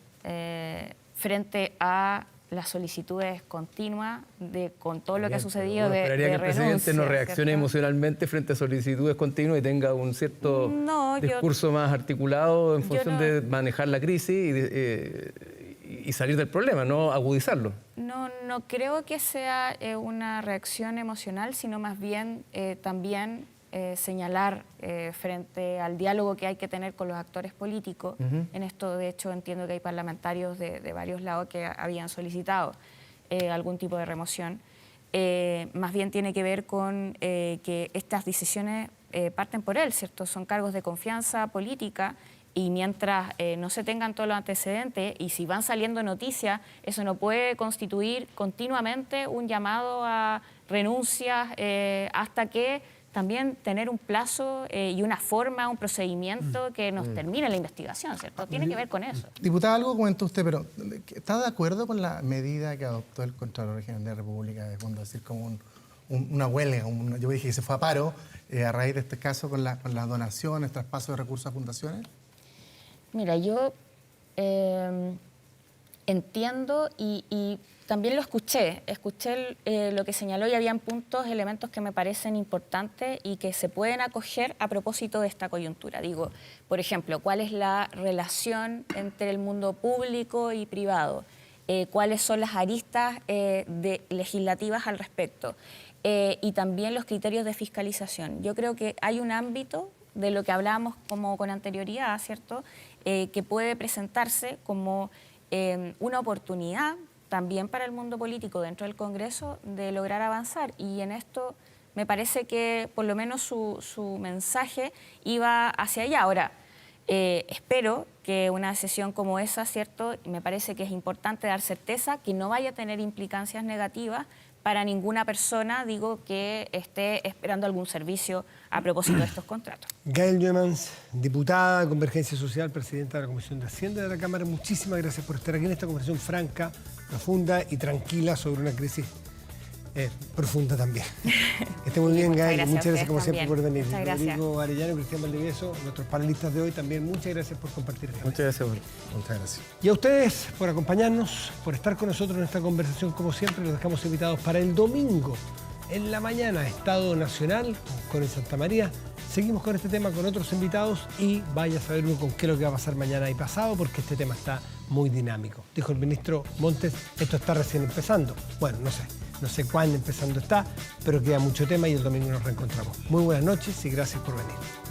frente a las solicitudes continuas con todo lo que ha sucedido de esperaría que el presidente no reaccione emocionalmente frente a solicitudes continuas y tenga un cierto discurso más articulado en función de manejar la crisis y salir del problema, no agudizarlo. No creo que sea una reacción emocional, sino más bien también señalar frente al diálogo que hay que tener con los actores políticos. En esto, de hecho, entiendo que hay parlamentarios de varios lados que habían solicitado algún tipo de remoción. Más bien tiene que ver con que estas decisiones parten por él, ¿cierto? Son cargos de confianza política. Y mientras no se tengan todos los antecedentes y si van saliendo noticias, eso no puede constituir continuamente un llamado a renuncias hasta que también tener un plazo y una forma, un procedimiento que nos termine la investigación, ¿cierto? Tiene que ver con eso. Diputada, algo comentó usted, pero ¿está de acuerdo con la medida que adoptó el Contralor General de la República de fondo, es decir, como una huelga. Yo dije que se fue a paro a raíz de este caso con las donaciones, traspaso de recursos a fundaciones. Mira, yo entiendo y también lo escuché lo que señaló y habían elementos que me parecen importantes y que se pueden acoger a propósito de esta coyuntura. Digo, por ejemplo, ¿cuál es la relación entre el mundo público y privado? ¿Cuáles son las aristas legislativas al respecto? Y también los criterios de fiscalización. Yo creo que hay un ámbito de lo que hablábamos como con anterioridad, ¿cierto?, que puede presentarse como una oportunidad también para el mundo político dentro del Congreso de lograr avanzar. Y en esto me parece que por lo menos su mensaje iba hacia allá. Ahora, espero que una sesión como esa, ¿cierto?, me parece que es importante dar certeza que no vaya a tener implicancias negativas para ninguna persona, digo, que esté esperando algún servicio a propósito de estos contratos. Gail Joemans, diputada de Convergencia Social, presidenta de la Comisión de Hacienda de la Cámara, muchísimas gracias por estar aquí en esta conversación franca, profunda y tranquila sobre una crisis profunda también. Que esté muy bien, Gail. Muchas gracias como siempre por venir. Muchas gracias. Rodrigo Arellano y Cristian Valdivieso, nuestros panelistas de hoy, también muchas gracias por compartir esta Muchas gracias. Muchas gracias. Y a ustedes por acompañarnos, por estar con nosotros en esta conversación, como siempre, los dejamos invitados para el domingo en la mañana, Estado Nacional con el Santa María. Seguimos con este tema con otros invitados y vaya a saber uno con qué es lo que va a pasar mañana y pasado, porque este tema está muy dinámico. Dijo el ministro Montes, esto está recién empezando. Bueno, no sé cuándo empezando está, pero queda mucho tema y el domingo nos reencontramos. Muy buenas noches y gracias por venir.